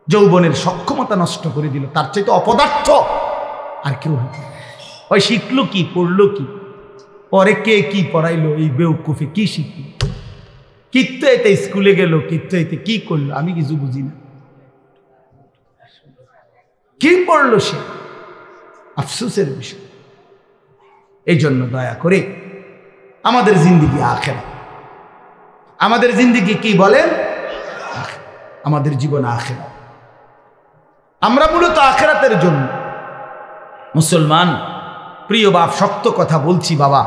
যৌবনের সক্ষমতা নষ্ট করে দিল, তার চাইতে অপদার্থ আর কেউ হইতে। ওই শিখলো কি, পড়লো কি, পরে কে কি পড়াইলো, এই বেউকুফে কি শিখলো? কিত্তো এতে স্কুলে গেল, কিত্তো এতে কি করলো, আমি কিছু বুঝি না। কি পড়লো সে? আফসোসের বিষয়। এই জন্য দয়া করে আমাদের জিন্দিগি আখেরাত, আমাদের জিন্দিগি কি বলেন? আমাদের জীবন আখেরাত। আমরা মূলত আখেরাতের জন্য মুসলমান। প্রিয় বাপ, শক্ত কথা বলছি বাবা,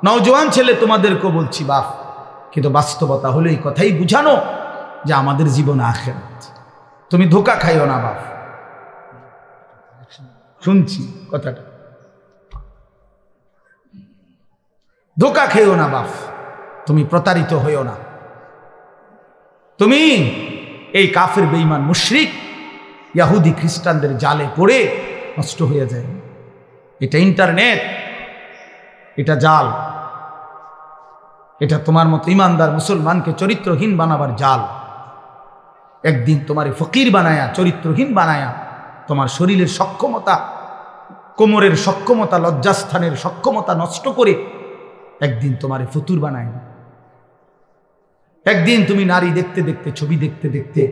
নওজোয়ান ছেলে তোমাদেরকেও বলছি বাপ, কিন্তু বাস্তবতা হলো এই কথাই বুঝানো যে আমাদের জীবন আখেরাত। তুমি ধোঁকা খাইও না বাপ, শুনছি কথাটা, ধোঁকা খেও না বাপ, তুমি প্রতারিত হইও না। তুমি এই কাফের বেঈমান মুশরিক ইহুদি খ্রিস্টানদের জালে পড়ে নষ্ট হয়ে যায়। এটা ইন্টারনেট, এটা জাল, এটা তোমার মতো ইমানদার মুসলমানকে চরিত্রহীন বানাবার জাল। একদিন তোমার ফকির বানায়া, চরিত্রহীন বানায়া, তোমার শরীরের সক্ষমতা, কোমরের সক্ষমতা, লজ্জাস্থানের সক্ষমতা নষ্ট করে একদিন তোমার ফতুর বানায়। একদিন তুমি নারী দেখতে দেখতে, ছবি দেখতে দেখতে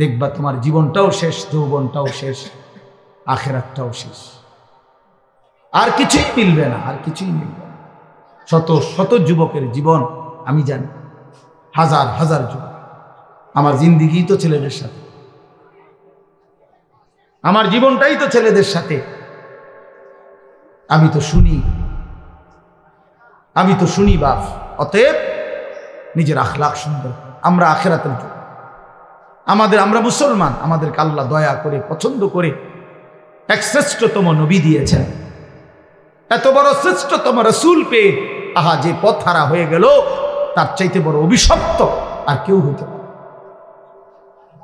দেখবা তোমার জীবনটাও শেষ, যৌবনটাও শেষ, আখেরাতটাও শেষ। আর কিছুই মিলবে না, আর কিছুই মিলবে না। শত শত যুবকের জীবন আমি জানি, হাজার হাজার যুবক। আমার জিন্দিগি তো ছেলেদের সাথে, আমার জীবনটাই তো ছেলেদের সাথে। আমি তো শুনি বাপ। অতএব নিজের আখলাক সুন্দর। আমরা আখেরাতের জন্য আমরা মুসলমান, আমাদেরকে আল্লাহ দয়া করে পছন্দ করে এক শ্রেষ্ঠতম নবী দিয়েছেন। এত বড় শ্রেষ্ঠতম রসুল পেয়ে আহা যে পথ হারা হয়ে গেল, তার চাইতে বড় অভিশপ্ত আর কেউ হইতে পারে।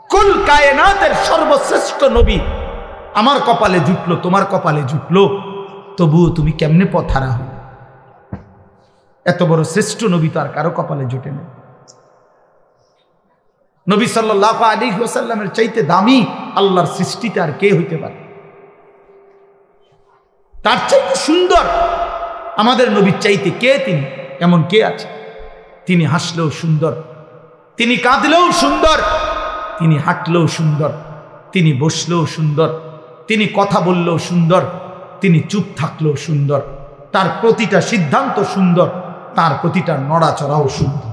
কুল কায়নাতের সর্বশ্রেষ্ঠ নবী আমার কপালে জুটলো, তোমার কপালে জুটলো, তবুও তুমি কেমনে পথ হারা হো? এত বড় শ্রেষ্ঠ নবী তো আর কারো কপালে জুটে না। নবী সাল্লাল্লাহু আলাইহি ওয়াসাল্লামের চাইতে দামি আল্লাহর সৃষ্টিতে আর কে হইতে পারে? তার চাইতে সুন্দর আমাদের নবীর চাইতে কে তিনি? এমন কে আছে? তিনি হাসলেও সুন্দর, তিনি কাঁদলেও সুন্দর, তিনি হাঁটলেও সুন্দর, তিনি বসলেও সুন্দর, তিনি কথা বললেও সুন্দর, তিনি চুপ থাকলেও সুন্দর, তার প্রতিটা সিদ্ধান্ত সুন্দর, তার প্রতিটা নড়াচড়াও সুন্দর।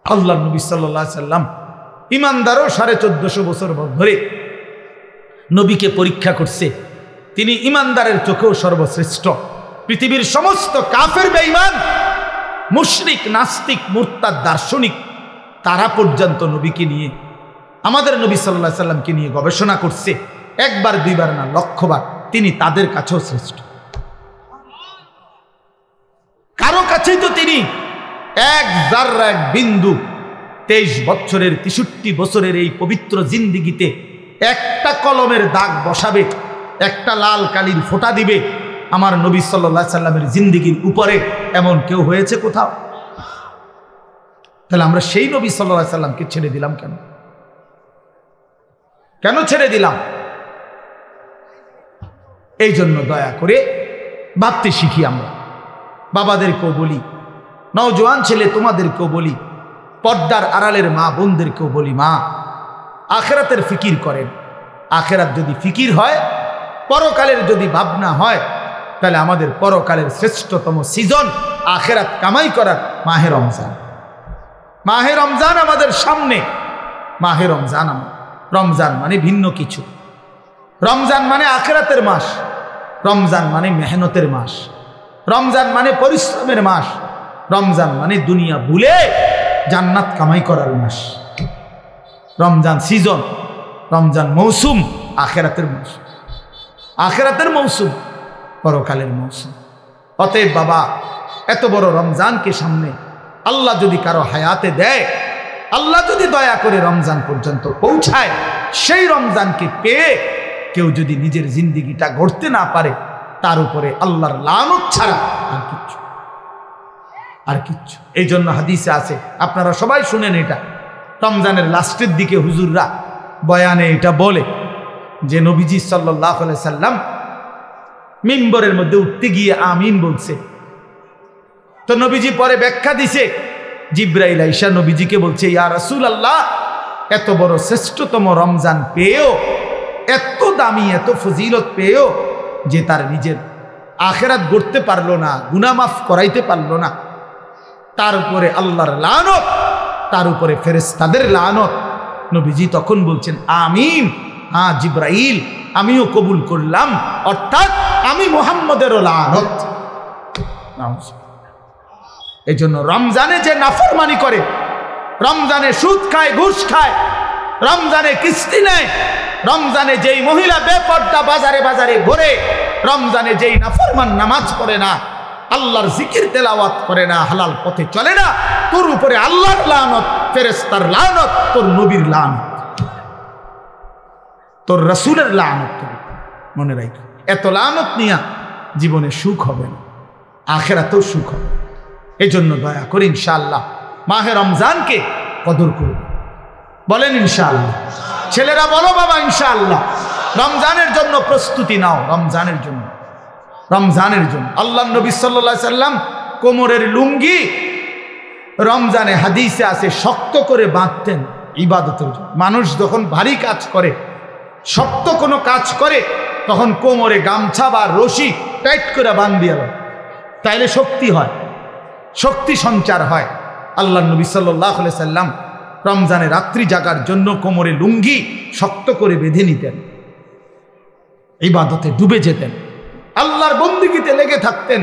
আল্লাহ নবী সাল্লাল্লাহু আলাইহি সাল্লাম ইমানদারও 1450 বছর ধরে নবীকে পরীক্ষা করছে। তিনি ইমানদারের চোখেও সর্বশ্রেষ্ঠ। পৃথিবীর সমস্ত কাফের বেঈমান, মুশরিক, নাস্তিক, মুরতাদ, দার্শনিক তারা পর্যন্ত নবীকে নিয়ে, আমাদের নবী সাল্লাল্লাহু আলাইহি সাল্লামকে নিয়ে গবেষণা করছে, একবার দুইবার না, লক্ষবার। তিনি তাদের কাছেও শ্রেষ্ঠ। কারো কাছেই তো তিনি এক জাররা, এক বিন্দু 23 বছরের 63 বছরের এই পবিত্র জিন্দিগিতে একটা কলমের দাগ বসাবে, একটা লাল কালির ফোঁটা দিবে আমার নবী সাল্লাল্লাহু আলাইহি সাল্লামের জিন্দিগির উপরে, এমন কেউ হয়েছে কোথাও? তাহলে আমরা সেই নবী সাল্লাল্লাহু আলাইহি সাল্লামকে ছেড়ে দিলাম কেন? কেন ছেড়ে দিলাম? এই জন্য দয়া করে ভাবতে শিখি। আমরা বাবাদেরকেও বলি, নওজোয়ান ছেলে তোমাদেরকেও বলি, পর্দার আড়ালের মা বোনদেরকেও বলি, মা আখেরাতের ফিকির করেন। আখেরাত যদি ফিকির হয়, পরকালের যদি ভাবনা হয়, তাহলে আমাদের পরকালের শ্রেষ্ঠতম সিজন আখেরাত কামাই করার মাহে রমজান। মাহে রমজান আমাদের সামনে। মাহে রমজান, রমজান মানে ভিন্ন কিছু। রমজান মানে আখেরাতের মাস, রমজান মানে মেহনতের মাস, রমজান মানে পরিশ্রমের মাস, রমজান মানে দুনিয়া ভুলে জান্নাত কামাই করার মাস। রমজান সিজন, রমজান মৌসুম, আখেরাতের মৌসুম, আখেরাতের মৌসুম, পরকালের মৌসুম। অতএব বাবা, এত বড় রমজানকে সামনে আল্লাহ যদি কারো হায়াতে দেয়, আল্লাহ যদি দয়া করে রমজান পর্যন্ত পৌঁছায়, সেই রমজানকে পেয়ে কেউ যদি নিজের জিন্দিগিটা গড়তে না পারে, তার উপরে আল্লাহর লানত ছাড়া আর কিচ্ছু, আর কিচ্ছু। এই জন্য হাদিসে আছে, আপনারা সবাই শুনেন, এটা রমজানের লাস্টের দিকে হুজুররা বয়ানে এটা বলে যে নবীজি সাল্লাল্লাহু আলাইহি সাল্লাম মিম্বরের মধ্যে উঠতে গিয়ে আমিন বলছে। তো নবীজি পরে ব্যাখ্যা দিছে, জিব্রাইল আইসা নবীজিকে বলছে, ইয়া রাসূলুল্লাহ, এত বড় শ্রেষ্ঠতম রমজান পেয়েও, এত দামি, এত ফজিলত পেয়েও যে তার নিজের আখেরাত গড়তে পারলো না, গুনাহ মাফ করাইতে পারলো না, তার উপরে আল্লাহর লানত, তার উপরে ফেরেশতাদের লানত। নবীজি তখন বলছেন আমিন, হ্যাঁ জিব্রাইল, আমিও কবুল করলাম, অর্থাৎ আমি মুহাম্মদেরও লানত। এই জন্য রমজানে যে নাফরমানি করে, রমজানে সুদ খায়, ঘুষ খায়, রমজানে কিস্তি নেয়, রমজানে যেই মহিলা বেপর্দা বাজারে বাজারে ঘোরে, রমজানে যেই নাফরমান নামাজ পড়ে না, আল্লাহর জিকির তেলাওয়াত করে না, হালাল পথে চলে না, তোর উপরে আল্লাহর লানত, ফেরেশতার লানত, তোর নবীর লানত, তোর রাসূলের লানত। মনে রাখ, এত লানত নিয়া জীবনে সুখ হবে না, আখেরাতেও সুখ হবে। এই জন্য দয়া করে ইনশাআল্লাহ মাহে রমজানকে কদর করুন। বলেন ইনশাআল্লাহ। ছেলেরা বলো বাবা ইনশাআল্লাহ। রমজানের জন্য প্রস্তুতি নাও, রমজানের জন্য, রমজানের জন্য। আল্লাহ নবী সাল্লাল্লাহু আলাইহি সাল্লাম কোমরের লুঙ্গি রমজানে হাদিসে আছে শক্ত করে বাঁধতেন ইবাদতের জন্য। মানুষ যখন ভারী কাজ করে, শক্ত কোনো কাজ করে, তখন কোমরে গামছা বা রশি টাইট করে বাঁধিয়ে দেয়, তাইলে শক্তি হয়, শক্তি সঞ্চার হয়। আল্লাহ নবী সাল্লাল্লাহু আলাইহি সাল্লাম রমজানে রাত্রি জাগার জন্য কোমরে লুঙ্গি শক্ত করে বেঁধে নিতেন, ইবাদতে ডুবে যেতেন, আল্লাহর বন্দেগীতে লেগে থাকতেন।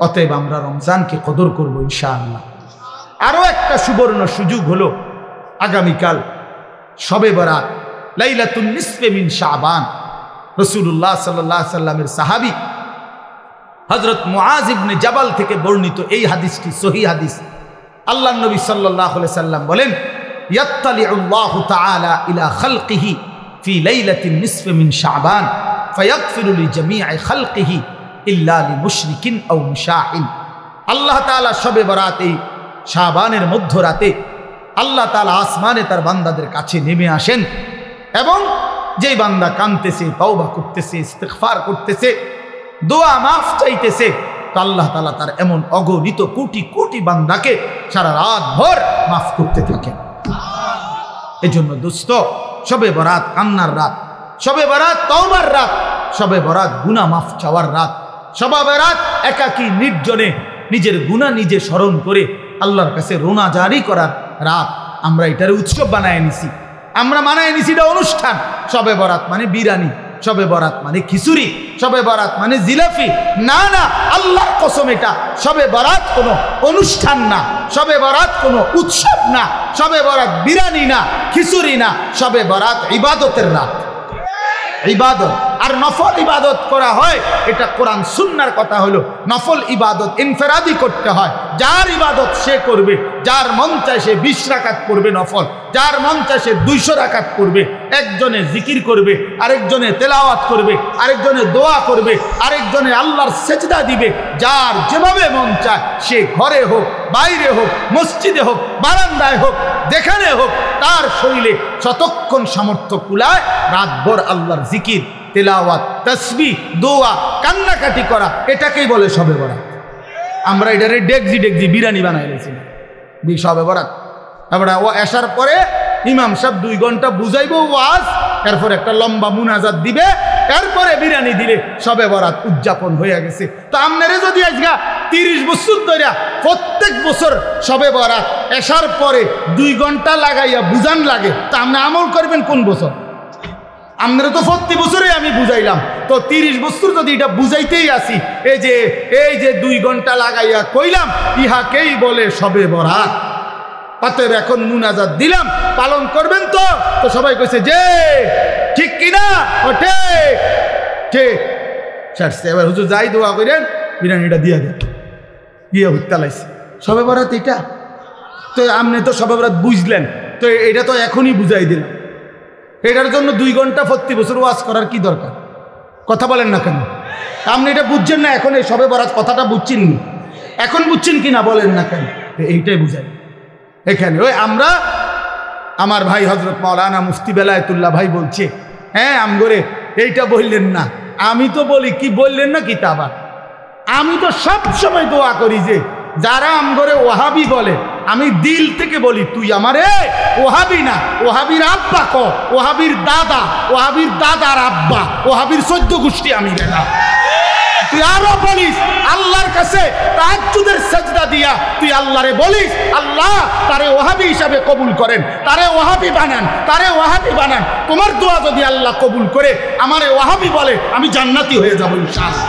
অতএব আমরা রমজানকে কদর করব ইনশাআল্লাহ। আরো একটা সুবর্ণ সুযোগ হলো আগামীকাল শবে বরাত, লাইলাতুন নিসফে মিন শাবান। রাসূলুল্লাহ সাল্লাল্লাহু আলাইহি সাল্লামের সাহাবী হযরত মুআজ ইবনে জাবাল থেকে বর্ণিত এই হাদিসটি সহিহ হাদিস। আল্লাহর নবী সাল্লাল্লাহু আলাইহি সাল্লাম বলেন, ইয়াত্তালিউল্লাহু তাআলা ইলা খালকিহি ফি লাইলাতিন নিসফি মিন শাবান ফায়াগফিরু লিজামিই খালকিহি ইল্লা লিমুশরিকিন আও মুশাহিন। আল্লাহ তাআলা শবে বরাতে শাবানের মধ্যরাতে আল্লাহ তাআলা আসমানে তার বান্দাদের কাছে নেমে আসেন এবং যেই বান্দা কাঁদতেছে, তওবা করতেছে, ইস্তিগফার করতেছে, দোয়া মাফ চাইতেছে, তো আল্লাহ তাআলা তার এমন অগণিত কোটি কোটি বান্দাকে সারা রাত ভর মাফ করতে থাকেন। এজন্য দোস্ত, শবে বরাত কান্নার রাত, শবে বরাত তওবার রাত, শবে বরাত গুনাহ মাফ চাওয়ার রাত, শবে বরাত একাকী নির্জনে নিজের গুনাহ নিজে স্মরণ করে আল্লাহর কাছে রোনা জারি করার রাত। আমরা এটার উৎসব বানায় নিছি, আমরা মানায় নিছি এটা অনুষ্ঠান। শবে বরাত মানে বিরিয়ানি, শবে বরাত মানে খিচুড়ি, শবে বরাত মানে জিলাপি। না না, আল্লাহর কসম, এটা শবে বরাত কোনো অনুষ্ঠান না, শবে বরাত কোনো উৎসব না, শবে বরাত বিরিয়ানি না, খিচুড়ি না, শবে বরাত ইবাদতের রাত। ইবাদত আর নফল ইবাদত করা হয়, এটা কোরআন সুন্নাহর কথা হলো। নফল ইবাদত ইনফেরাদি করতে হয়, যার ইবাদত সে করবে, যার মন চায় সে 20 রাকাত পড়বে নফল, যার মন চায় সে 200 রাকাত পড়বে। একজনে জিকির করবে, আরেকজনে তেলাওয়াত করবে, আরেকজনে দোয়া করবে, আরেকজনে আল্লাহর সেজদা দিবে। যার যেভাবে মন চায় সে ঘরে হোক, বাইরে হোক, মসজিদে হোক, বারান্দায় হোক, যেখানে হোক, তার শরীরে যতক্ষণ সামর্থ্য কুলায় রাতভর আল্লাহর জিকির, তেলাওয়াত, তাসবিহ, দোয়া, কান্নাকাটি করা, এটাকেই বলে শবে বরাত। আমরা এটারে ডেকজি ডেকজি বিরিয়ানি বানাই নিয়েছিলাম শবে বরাত। তারপরে ও আসার পরে ইমাম সাহেব 2 ঘন্টা বুঝাইব ওয়াজ, এরপর একটা লম্বা মুনাজাত দিবে, এরপরে বিরিয়ানি দিলে শবে বরাত উদযাপন হয়ে গেছে। তো আপনারে যদি আজকে 30 বছর ধরে প্রত্যেক বছর শবে বরাত আসার পরে 2 ঘন্টা লাগাইয়া বুঝান লাগে, তা আপনি আমল করবেন কোন বছর? আপনারা তো প্রতি বছরে আমি বুঝাইলাম, তো 30 বছর যদি এটা বুঝাইতেই আসি, এই যে 2 ঘন্টা লাগাইয়া কইলাম, ইহাকেই বলে শবে বরাত। অতএব এখন মুনাজাত দিলাম, পালন করবেন তো? তো সবাই কইছে যে ঠিক কিনা, ও ঠিক ঠিক। এবার হুজুর যাই দোয়া করেন, বিরিয়ানিটা দিয়া দেন, গিয়ে হত্যা লাইছে শবে বরাত এটা। তো আপনি তো শবে বরাত বুঝলেন, তো এটা তো এখনই বুঝাই দিলাম। এটার জন্য 2 ঘন্টা প্রতি বছর ওয়াজ করার কি দরকার? কথা বলেন না কেন? আপনি এটা বুঝছেন না এখন? এই শবে বরাত কথাটা বুঝছেন নি? এখন বুঝছেন কি না বলেন না কেন? এইটাই বুঝাই এখানে। ওই আমরা, আমার ভাই হযরত মাওলানা মুফতি বেলায়েতুল্লাহ ভাই বলছে, হ্যাঁ আমগরে এইটা বললেন না। আমি তো বলি কি বললেন না কি, তা আবার আমি তো সব সময় দোয়া করি যে যারা আমগরে ওয়াহাবি বলে, আমি দিল থেকে বলি, তুই আমারে ওয়াহাবি না, ওয়াহাবির আব্বা ক, ওয়াহাবির দাদা, ওয়াহাবির দাদার আব্বা, ওয়াহাবির 14 গোষ্ঠী আমি না। তুই আরো বলিস আল্লাহর কাছে তাহাজ্জুদের সাজদা দিয়া তুই আল্লাহরে বলিস, আল্লাহ তারে ওয়াহাবি হিসাবে কবুল করেন, তারে ওয়াহাবি বানান, তারে ওয়াহাবি বানান। তোমার দোয়া যদি আল্লাহ কবুল করে আমারে ওয়াহাবি বলে, আমি জান্নাতি হয়ে যাব ইনশাআল্লাহ।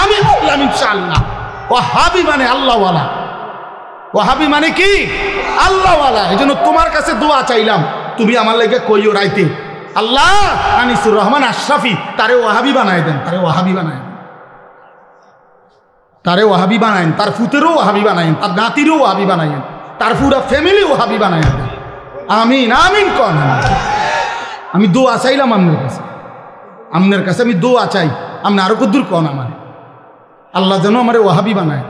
আমি বললাম ইনশাআল্লাহ। ওয়াহাবি মানে আল্লাহওয়ালা, ওয়াহাবি মানে কি? আল্লাহওয়ালা। এই জন্য তোমার কাছে দোয়া চাইলাম, তুমি আমার লাগে কইও রাইতে, আল্লাহ আনিসুর রহমান আশরাফি তারে ওয়াহাবি বানায় দেন, তারে ওয়াহাবি বানায়, তারে ওয়াহাবি বানায়েন, তার ফুতেরও ওয়াহাবি বানায়েন, তার নাতিরও ওয়াহাবি বানায়েন, তার পুরা ফ্যামিলি ওয়াহাবি বানায় দেন। আমিন আমিন কন। আমি দোয়া চাইলাম আপনার কাছে, আপনার কাছে আমি দোয়া চাই, আপনি আরো কদ্দুর কন আমার, আল্লাহ যেন আমার ওয়াহাবি বানায়।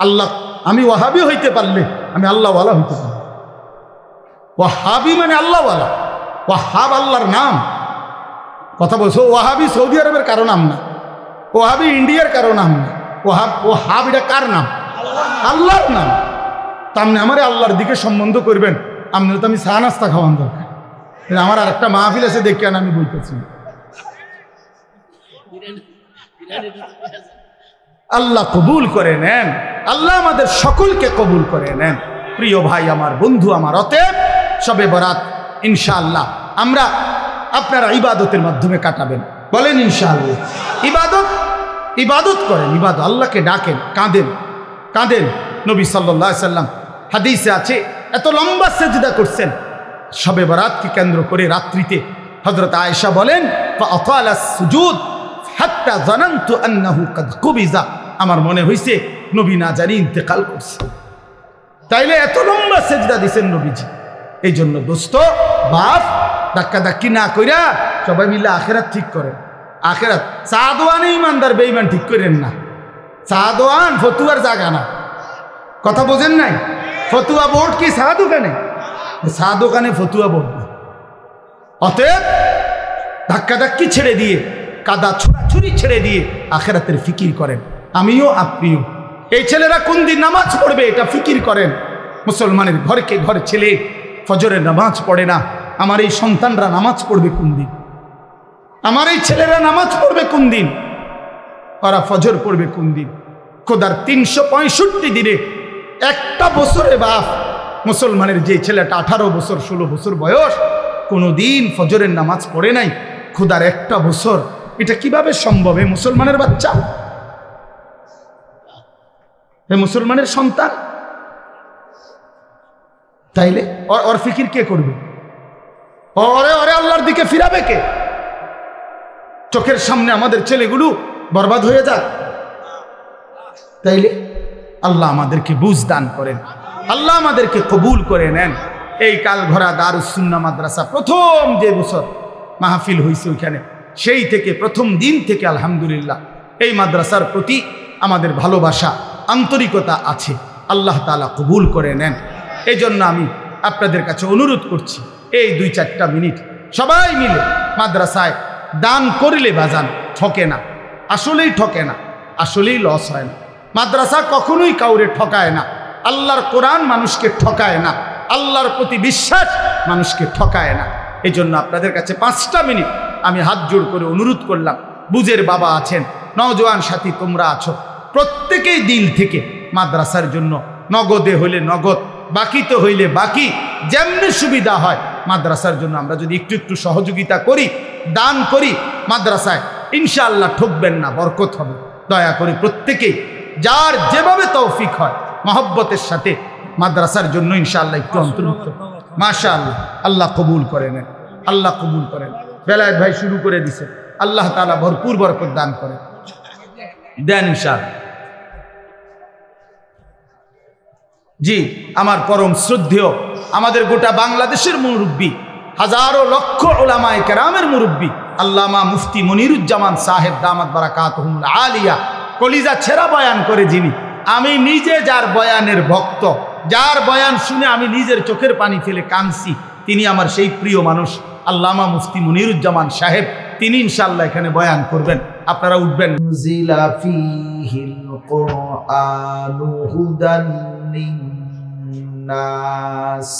আল্লাহ, আমি ওয়াহাবি হইতে পারলে আমি আল্লাহওয়ালা হইতে পারব। ওয়াহাবি মানে আল্লাহওয়ালা, ওয়াহাব আল্লাহর নাম। কথা বলছো, ওয়াহাবি সৌদি আরবের কারো নাম না, ওয়াহাবি ইন্ডিয়ার কারো নাম না, ওয়াহাব এটা কার নাম? আল্লাহর নাম। তা আপনি আমারে আল্লাহর দিকে সম্বন্ধ করবেন, আপনার তো আমি চা নাস্তা খাওয়ান দরকার। আমার আর একটা মাহফিল আছে দেখে আমি বলতেছি। আল্লাহ কবুল করে নেন, আল্লাহ আমাদের সকলকে কবুল করে নেন। প্রিয় ভাই আমার, বন্ধু আমার, অতএব শবে বরাত ইনশাআল্লাহ আমরা আপনারা ইবাদতের মাধ্যমে কাটাবেন। বলেন ইনশাআল্লাহ। ইবাদত ইবাদত করেন, ইবাদত, আল্লাহকে ডাকেন, কাঁদেন কাঁদেন। নবী সাল্লাল্লাহু আলাইহি সাল্লাম হাদিসে আছে, এত লম্বা সেজদা করছেন শবে বরাতকে কেন্দ্র করে রাত্রিতে। হযরত আয়েশা বলেন, ফাআতালাস সুজুদ হাত্তা জানান্তু আন্নাহু কাদ কুবিজা, আমার মনে হইছে নবী না জানি ইন্তেকাল করছে। তাইলে এত লম্বা সেজদা দিছেন নবীজি। এই জন্য দোস্ত বাপ ধাক্কা ধাক্কি না কইরা সবাই মিলে আখেরাত ঠিক করেন। আখেরাত চা দোয়ানে ইমানদার বেঈমান ঠিক করেন না। চা দোয়ান ফতুয়ার জায়গা না, কথা বোঝেন নাই? ফতুয়া বোর্ড কি চা দোকানে? চা দোকানে ফতুয়া বোর্ড না। অতএব ধাক্কা ধাক্কি ছেড়ে দিয়ে, কাদা ছোড়াছুরি ছেড়ে দিয়ে আখেরাতের ফিকির করেন। আমিও আপনিও। এই ছেলেরা কোন দিন নামাজ পড়বে এটা ফিকির করেন। মুসলমানের ঘরকে ঘর ছেলে ফজরের নামাজ পড়ে না, আমার এই সন্তানরা নামাজ পড়বে কোন দিন? আমার এই ছেলেরা নামাজ পড়বে কোন দিন? ওরা ফজর পড়বে কোন দিন? খোদার 365 দিনে একটা বছরে বাপ মুসলমানের যে ছেলেটা 18 বছর 16 বছর বয়স কোনো দিন ফজরের নামাজ পড়ে নাই, খোদার একটা বছর, এটা কিভাবে সম্ভব? এ মুসলমানের বাচ্চা, এ মুসলমানের সন্তান। তাইলে ওর ফিকির কে করবে? ওরে ওরে আল্লাহর দিকে ফিরাবে কে? চোখের সামনে আমাদের ছেলেগুলো বরবাদ হয়ে যাক। তাইলে আল্লাহ আমাদেরকে বুঝ দান করেন, আল্লাহ আমাদেরকে কবুল করে নেন। এই কালঘরা দারুস সুন্নাহ মাদ্রাসা প্রথম যে বছর মাহফিল হয়েছে ওইখানে, সেই থেকে প্রথম দিন থেকে আলহামদুলিল্লাহ এই মাদ্রাসার প্রতি আমাদের ভালোবাসা আন্তরিকতা আছে। আল্লাহ তাআলা কবুল করে নেন। এই জন্য আমি আপনাদের কাছে অনুরোধ করছি, এই 2-4টা মিনিট সবাই মিলে মাদ্রাসায় দান করলে বাজান ঠকে না, আসলেই ঠকে না, আসলেই লস হয় না। মাদ্রাসা কখনোই কাউরে ঠকায় না। আল্লাহর কোরআন মানুষকে ঠকায় না, আল্লাহর প্রতি বিশ্বাস মানুষকে ঠকায় না। এই জন্য আপনাদের কাছে 5টা মিনিট আমি হাত জোড় করে অনুরোধ করলাম। বুঝের বাবা আছেন, নওজোয়ান সাথী তোমরা আছো, প্রত্যেকেই দিল থেকে মাদ্রাসার জন্য নগদে হইলে নগদ, বাকিতে হইলে বাকি, যেমনি সুবিধা হয় মাদ্রাসার জন্য আমরা যদি একটু একটু সহযোগিতা করি, দান করি মাদ্রাসায়, ইনশাআল্লাহ ঠকবেন না, বরকত হবে। দয়া করে প্রত্যেকেই যার যেভাবে তৌফিক হয় মহব্বতের সাথে মাদ্রাসার জন্য ইনশাআল্লাহ একটু অন্তর্ভুক্ত। মাশাআল্লাহ, আল্লাহ কবুল করে নেন, আল্লাহ কবুল করেন। বেলায়েত ভাই শুরু করে দিছে, আল্লাহ তাআলা ভরপুর বরকত দান করেন, দেন ইনশাআল্লাহ। জি, আমার পরম শ্রদ্ধেয় আমাদের গোটা বাংলাদেশের মুরব্বী, হাজারো লক্ষ উলামায়ে কেরামের মুরব্বী আল্লামা মুফতি মনিরুজ্জামান সাহেব দামাত বারাকাতুহুল আলিয়া, কলিজা ছেঁড়া বয়ান করে যিনি, আমি নিজে যার বয়ানের ভক্ত, যার বয়ান শুনে আমি নিজের চোখের পানি ফেলে কাঁদছি, তিনি আমার সেই প্রিয় মানুষ আল্লামা মুফতি মনিরুজ্জামান সাহেব। তিনি ইনশাআল্লাহ এখানে বয়ান করবেন, আপনারা উঠবেন। জিলা ফীহিল কুরআনু হুদান লিন্নাস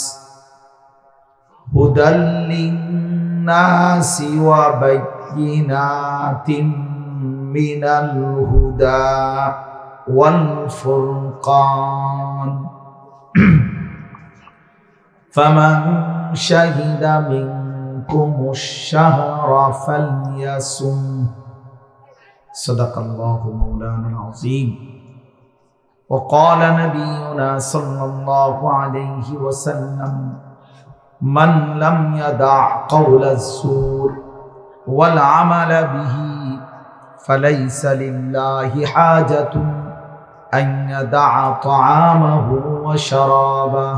হুদাল লিন্নাসি ওয়া বায়্যিনাতিন মিনাল হুদা ওয়াল ফুরকান ফামান শাহিদা মিনকুমুশ শাহরা ফালইয়াসুম। সাদাকাল্লাহু মাওলানাল আযীম। وقال نبينا صلى الله عليه وسلم من لم يدع قول الزور والعمل به فليس لله حاجة أن يدع طعامه وشرابه.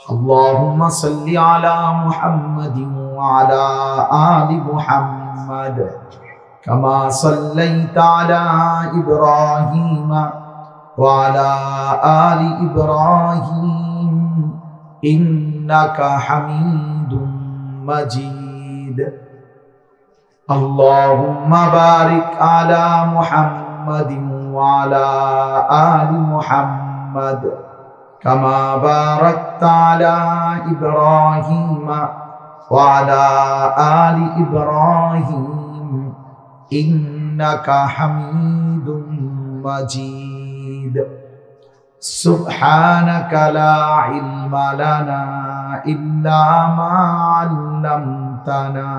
اللهم صل على محمد وعلى آل محمد كما صليت على إبراهيم وعلى آل إبراهيم إنك حميد مجيد. اللهم بارك على محمد وعلى آل محمد كما باركت على إبراهيم وعلى آل إبراهيم إنك حميد مجيد. سبحانك لا علم لنا إلا ما علمتنا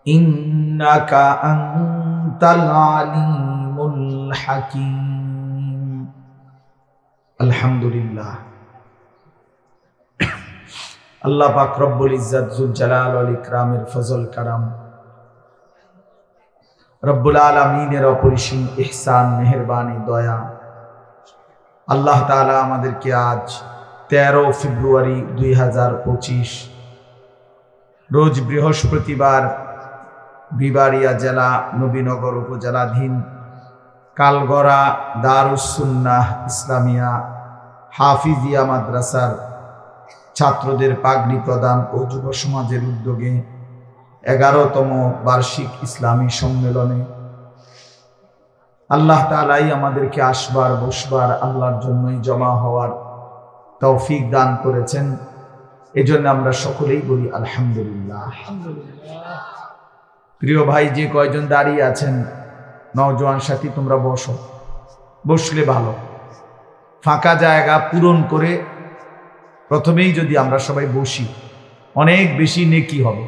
إنك أنت العليم الحكيم. الحمد لله. আল্লাহ পাক রব্বুল ইজ্জত জুল জালাল ওয়াল ইকরামের ফজল কারাম রব্বুল আলামিনের অপরিসীম ইহসান, মেহেরবানি, দয়া। আল্লাহ তাআলা আমাদেরকে আজ 13 ফেব্রুয়ারি 2025 রোজ বৃহস্পতিবার বিবাড়িয়া জেলা নবীনগর উপজেলাধীন কালগড়া দারুস সুন্নাহ ইসলামিয়া হাফিজিয়া মাদ্রাসার ছাত্রদের পাগড়ি প্রদান ও যুব সমাজের উদ্যোগে 11তম বার্ষিক ইসলামী সম্মেলনে আল্লাহ তাআলাই আমাদেরকে আসবার বসবার আল্লাহর জন্যই জমা হওয়ার তৌফিক দান করেছেন। এজন্য আমরা সকলেই বলি আলহামদুলিল্লাহ। প্রিয় ভাই, যে কয়জন দাঁড়িয়ে আছেন নওজোয়ান সাথী, তোমরা বসো, বসলে ভালো। ফাঁকা জায়গা পূরণ করে প্রথমেই যদি আমরা সবাই বসি অনেক বেশি নেকি হবে।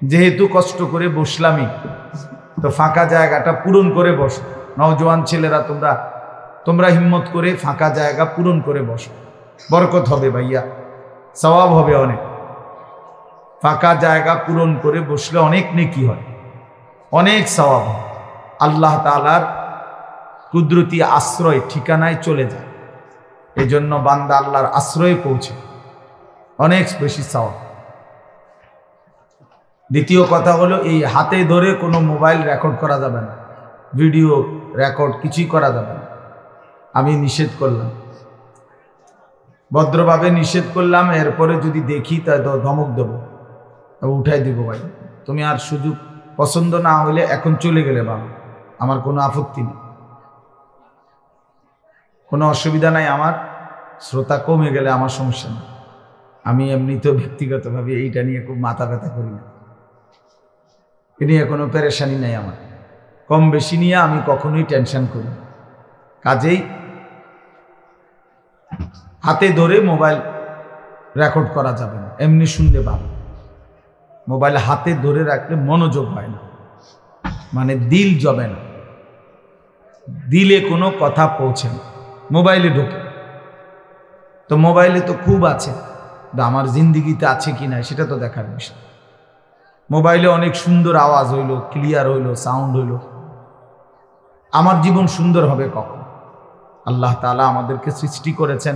যেহেতু কষ্ট করে বসলামই, তো ফাঁকা জায়গাটা পূরণ করে বসো। নওজোয়ান ছেলেরা তোমরা হিম্মত করে ফাঁকা জায়গা পূরণ করে বসো, বরকত হবে ভাইয়া, সওয়াব হবে অনেক। ফাঁকা জায়গা পূরণ করে বসলে অনেক নেকি হয়, অনেক সওয়াব হয়। আল্লাহ তাআলার কুদরতি আশ্রয় ঠিকানায় চলে যায়। এই জন্য বান্দা আল্লাহর আশ্রয়ে পৌঁছে অনেক বেশি সওয়াব। দ্বিতীয় কথা হলো, এই হাতে ধরে কোনো মোবাইল রেকর্ড করা যাবে না, ভিডিও রেকর্ড কিছুই করা যাবে না। আমি নিষেধ করলাম, ভদ্রভাবে নিষেধ করলাম। এরপরে যদি দেখি তা ধমক দেবো, উঠাই দিব, ভাই তুমি আর সুযোগ পছন্দ না হইলে এখন চলে গেলে বাবা, আমার কোনো আপত্তি নেই, কোনো অসুবিধা নাই। আমার শ্রোতা কমে গেলে আমার সমস্যা নেই। আমি এমনিতেও ব্যক্তিগতভাবে এইটা নিয়ে খুব মাথা ব্যথা করি না, এ নিয়ে কোনো পেরেশানি নাই আমার। কম বেশি নিয়ে আমি কখনোই টেনশন করি না। কাজেই হাতে ধরে মোবাইল রেকর্ড করা যাবে না, এমনি শুনলে ভালো। মোবাইল হাতে ধরে রাখলে মনোযোগ হয় না, মানে দিল জবে না, দিলে কোনো কথা পৌঁছে না, মোবাইলে ঢোকে। তো মোবাইলে তো খুব আছে, আমার জিন্দিগিতে আছে কি না সেটা তো দেখার বিষয়। মোবাইলে অনেক সুন্দর আওয়াজ হইল, ক্লিয়ার হইল, সাউন্ড হইল, আমার জীবন সুন্দর হবে কখন? আল্লাহ তাআলা আমাদেরকে সৃষ্টি করেছেন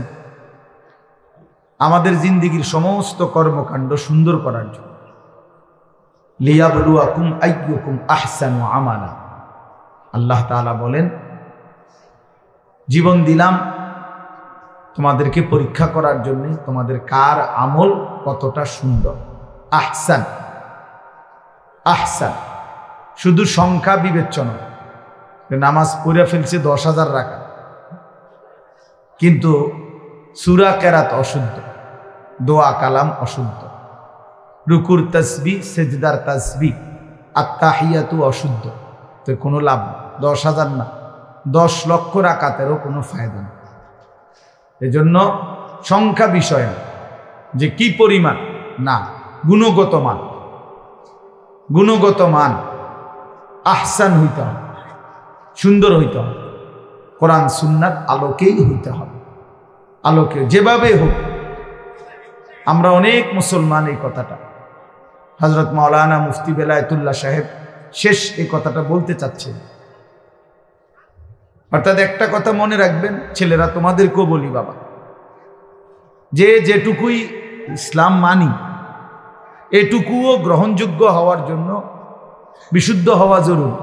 আমাদের জিন্দিগির সমস্ত কর্মকাণ্ড সুন্দর করার জন্য। লিয়াবলুয়াকুম আইয়ুকুম আহসানু আমালা। আল্লাহ তাআলা বলেন, জীবন দিলাম তোমাদেরকে পরীক্ষা করার জন্য, তোমাদের কার আমল কতটা সুন্দর। আহসান, আহসান শুধু সংখ্যা বিবেচনা। নামাজ পড়ে ফেলছে 10,000 রাকাত, কিন্তু সূরা কেরাত অশুদ্ধ, দোয়া কালাম অশুদ্ধ, রুকুর তাসবিহ, সেজদার তাসবিহ, আত্তাহিয়াতু অশুদ্ধ, তো কোনো লাভ নেই। 10,000 না, 10 লক্ষ রাকাতেরও কোনো ফায়দা নেই। এজন্য সংখ্যা বিষয় না, যে কি পরিমাণ, না, গুণগত মান। গুণগত মান আহসান হইতে হবে, সুন্দর হইতে হবে, কোরআন সুন্নাত আলোকেই হইতে হবে, আলোকে যেভাবে হোক। আমরা অনেক মুসলমান এই কথাটা, হযরত মাওলানা মুফতি বেলায়েতুল্লাহ সাহেব শেষ এই কথাটা বলতে চাচ্ছেন। অর্থাৎ একটা কথা মনে রাখবেন ছেলেরা, তোমাদেরকেও বলি বাবা, যে যেটুকুই ইসলাম মানি এটুকুও গ্রহণযোগ্য হওয়ার জন্য বিশুদ্ধ হওয়া জরুরি,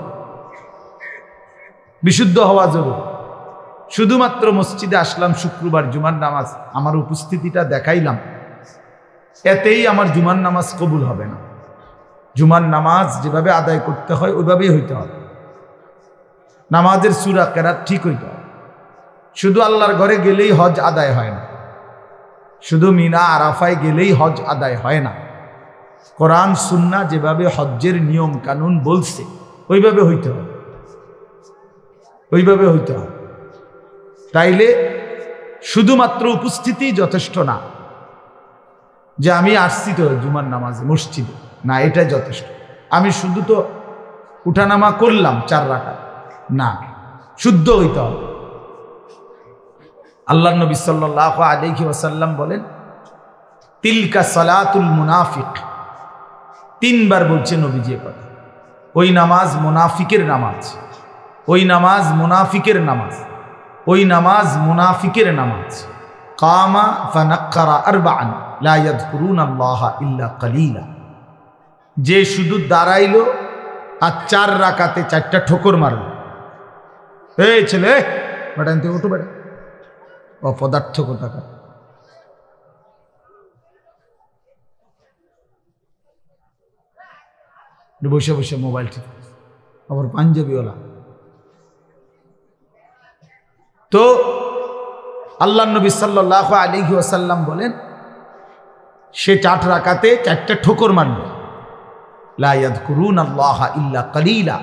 বিশুদ্ধ হওয়া জরুরি। শুধুমাত্র মসজিদে আসলাম শুক্রবার জুমার নামাজ, আমার উপস্থিতিটা দেখাইলাম, এতেই আমার জুমার নামাজ কবুল হবে না। জুমার নামাজ যেভাবে আদায় করতে হয় ওইভাবেই হইতে হবে। নামাজের সূরা কেরাত ঠিক হইতে হবে। শুধু আল্লাহর ঘরে গেলেই হজ আদায় হয় না, শুধু মিনা আরাফায় গেলেই হজ আদায় হয় না। কোরআন সুন্নাহ যেভাবে হজ্জের নিয়ম কানুন বলছে ওইভাবে হইতে হবে, ওইভাবে হইতে হবে। তাইলে শুধুমাত্র উপস্থিতি যথেষ্ট না, যে আমি আসছি তো জুমার নামাজে মসজিদে, না, এটাই যথেষ্ট। আমি শুধু তো উঠানামা করলাম 4 রাকাত, না, শুদ্ধ হইতে হবে। আল্লাহর নবী সাল্লাল্লাহু আলাইহি ওয়াসাল্লাম বলেন, তিলকা সালাতুল মুনাফিক। 3 বার বলছে নবীজি কথা। ওই নামাজ মুনাফিকের নামাজ, ওই নামাজ মুনাফিকের নামাজ, ওই নামাজ মুনাফিকের নামাজ। কামা ফানাক্কারা আরবাআন লা ইয়াযকুরুনাল্লাহা ইল্লা কালিলা, যে শুধু দাঁড়াইলো আর 4 রাকাতে 4টা ঠোকর মারলো। এই ছেলে বেটা এনতে উঠো বেটা, অপদার্থ কোথাকার। বসে বসে মোবাইল ঠিক আবার পাঞ্জাবিওয়ালা। তো আল্লাহ নবী সাল্লাল্লাহু আলাইহি ওয়াসাল্লাম বলেন সে 4 রাকাতে 4টা ঠোকর মারবে। লা ইয়াযকুরুনাল্লাহা ইল্লা কালিলা,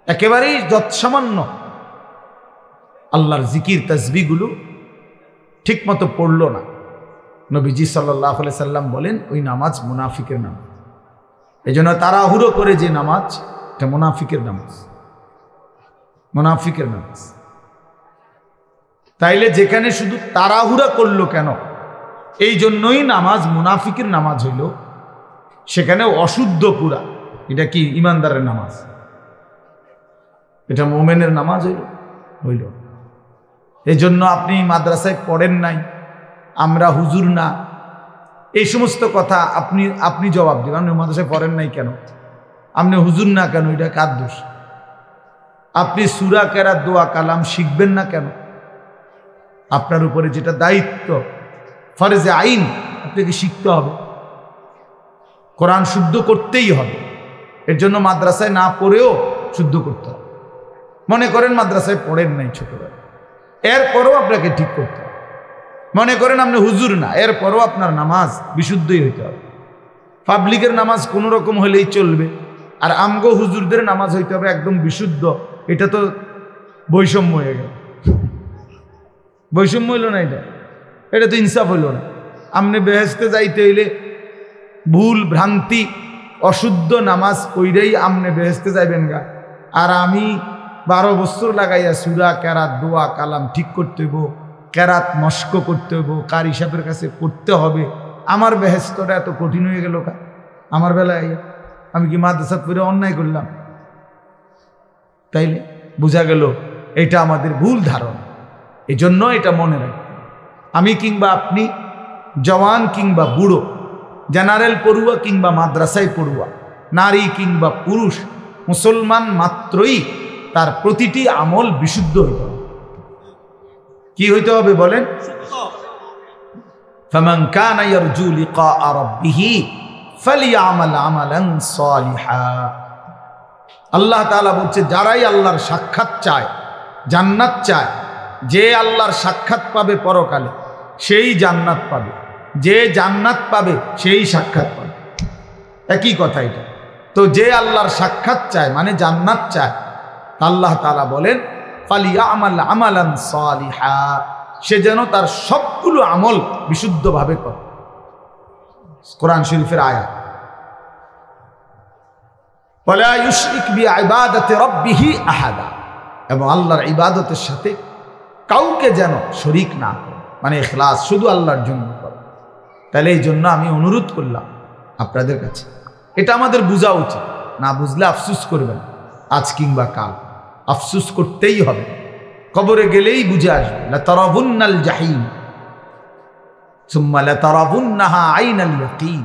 একেবারেই যৎসামান্য আল্লাহর জিকির তাসবিহগুলো ঠিক মতো পড়লো না। নবীজি সাল্লাল্লাহু আলাইহি সাল্লাম বলেন ওই নামাজ মুনাফিকের নামাজ। এই জন্য তাড়াহুড়ো করে যে নামাজ, এটা মুনাফিকের নামাজ, মুনাফিকের নামাজ। তাইলে যেখানে শুধু তাড়াহুড়া করলো কেন, এই জন্যই নামাজ মুনাফিকের নামাজ হইল, সেখানে অশুদ্ধ পুরা। এটা কি ইমানদারের নামাজ? এটা মোমেনের নামাজ হইল। এই জন্য আপনি মাদ্রাসায় পড়েন নাই, আমরা হুজুর না, এই সমস্ত কথা আপনি জবাব দেবেন। আপনি মাদ্রাসায় পড়েন নাই কেন, আপনি হুজুর না কেন, এটা কার দোষ? আপনি সূরা কেরাত দোয়া কালাম শিখবেন না কেন? আপনার উপরে যেটা দায়িত্ব, ফরজে আইন, আপনাকে শিখতে হবে, কোরআন শুদ্ধ করতেই হবে। এর জন্য মাদ্রাসায় না পড়েও শুদ্ধ করতে হবে। মনে করেন মাদ্রাসায় পড়েন নাই ছোটবেলা, এরপরও আপনাকে ঠিক করতে হবে। মনে করেন আপনি হুজুর না, এরপরও আপনার নামাজ বিশুদ্ধই হইতে হবে। পাবলিকের নামাজ কোনো রকম হলেই চলবে, আর আমগো হুজুরদের নামাজ হইতে হবে একদম বিশুদ্ধ। এটা তো বৈষম্য হয়ে গেল। বৈষম্য হইল না, এটা তো ইনসাফ হইল না। আপনি বেহেশতে যাইতে হইলে ভুল ভ্রান্তি অশুদ্ধ নামাজ কইরেই আপনি বেহেশতে যাইবেন গা, আর আমি 12 বছর লাগাইয়া সূরা কেরাত দোয়া কালাম ঠিক করতে হইব, কেরাত মস্ক করতে হইব, কারি সাহেবের কাছে করতে হবে। আমার বেহেশতটা এত কঠিন হয়ে গেল কা? আমার বেলায় আমি কি মাদ্রাসা পড়ে অন্যায় করলাম? তাইলে বোঝা গেল এটা আমাদের ভুল ধারণা। এই জন্য এটা মনে রাখবেন। আমি কিংবা আপনি, জওয়ান কিংবা বুড়ো, জেনারেল পড়ুয়া কিংবা মাদ্রাসায় পড়ুয়া, নারী কিংবা পুরুষ, মুসলমান মাত্রই তার প্রতিটি আমল বিশুদ্ধ হইতে হবে। কি হইতে হবে বলেন? ফামান কানা ইয়ারজু লিকা রাব্বিহি ফালিয়ামাল আমালান সালিহা। আল্লাহ তাআলা বলছে যারাই আল্লাহর সাক্ষাৎ চায়, জান্নাত চায়, যে আল্লাহর সাক্ষাৎ পাবে পরকালে সেই জান্নাত পাবে, যে জান্নাত পাবে সেই সাক্ষাৎ পাবে, একই কথা এটা। তো যে আল্লাহর সাক্ষাৎ চায় মানে জান্নাত চায়, আল্লাহ তাআলা বলেন ফালিয়ামাল আমালান সালিহা, সে যেন তার সবগুলো আমল বিশুদ্ধভাবে করে। কোরআন শরীফের আয়াত। ওয়ালা ইউশরিক বিইবাদাতি রাব্বিহি আহাদা, এবং আল্লাহর ইবাদতের সাথে কাউকে যেন শরীক না করে, মানে ইখলাস, শুধু আল্লাহর জন্য করে। তাহলে এই জন্য আমি অনুরোধ করলাম আপনাদের কাছে, এটা আমাদের বোঝা উচিত। না বুঝলে আফসোস করবেন, আজ কিংবা কাল আফসোস করতেই হবে। কবরে গেলেই বুঝে আসবে। লাতারাবুন্নাল জাহিম সুম্মা লাতারাবুন্নাহা আইনাল ইয়াকিন।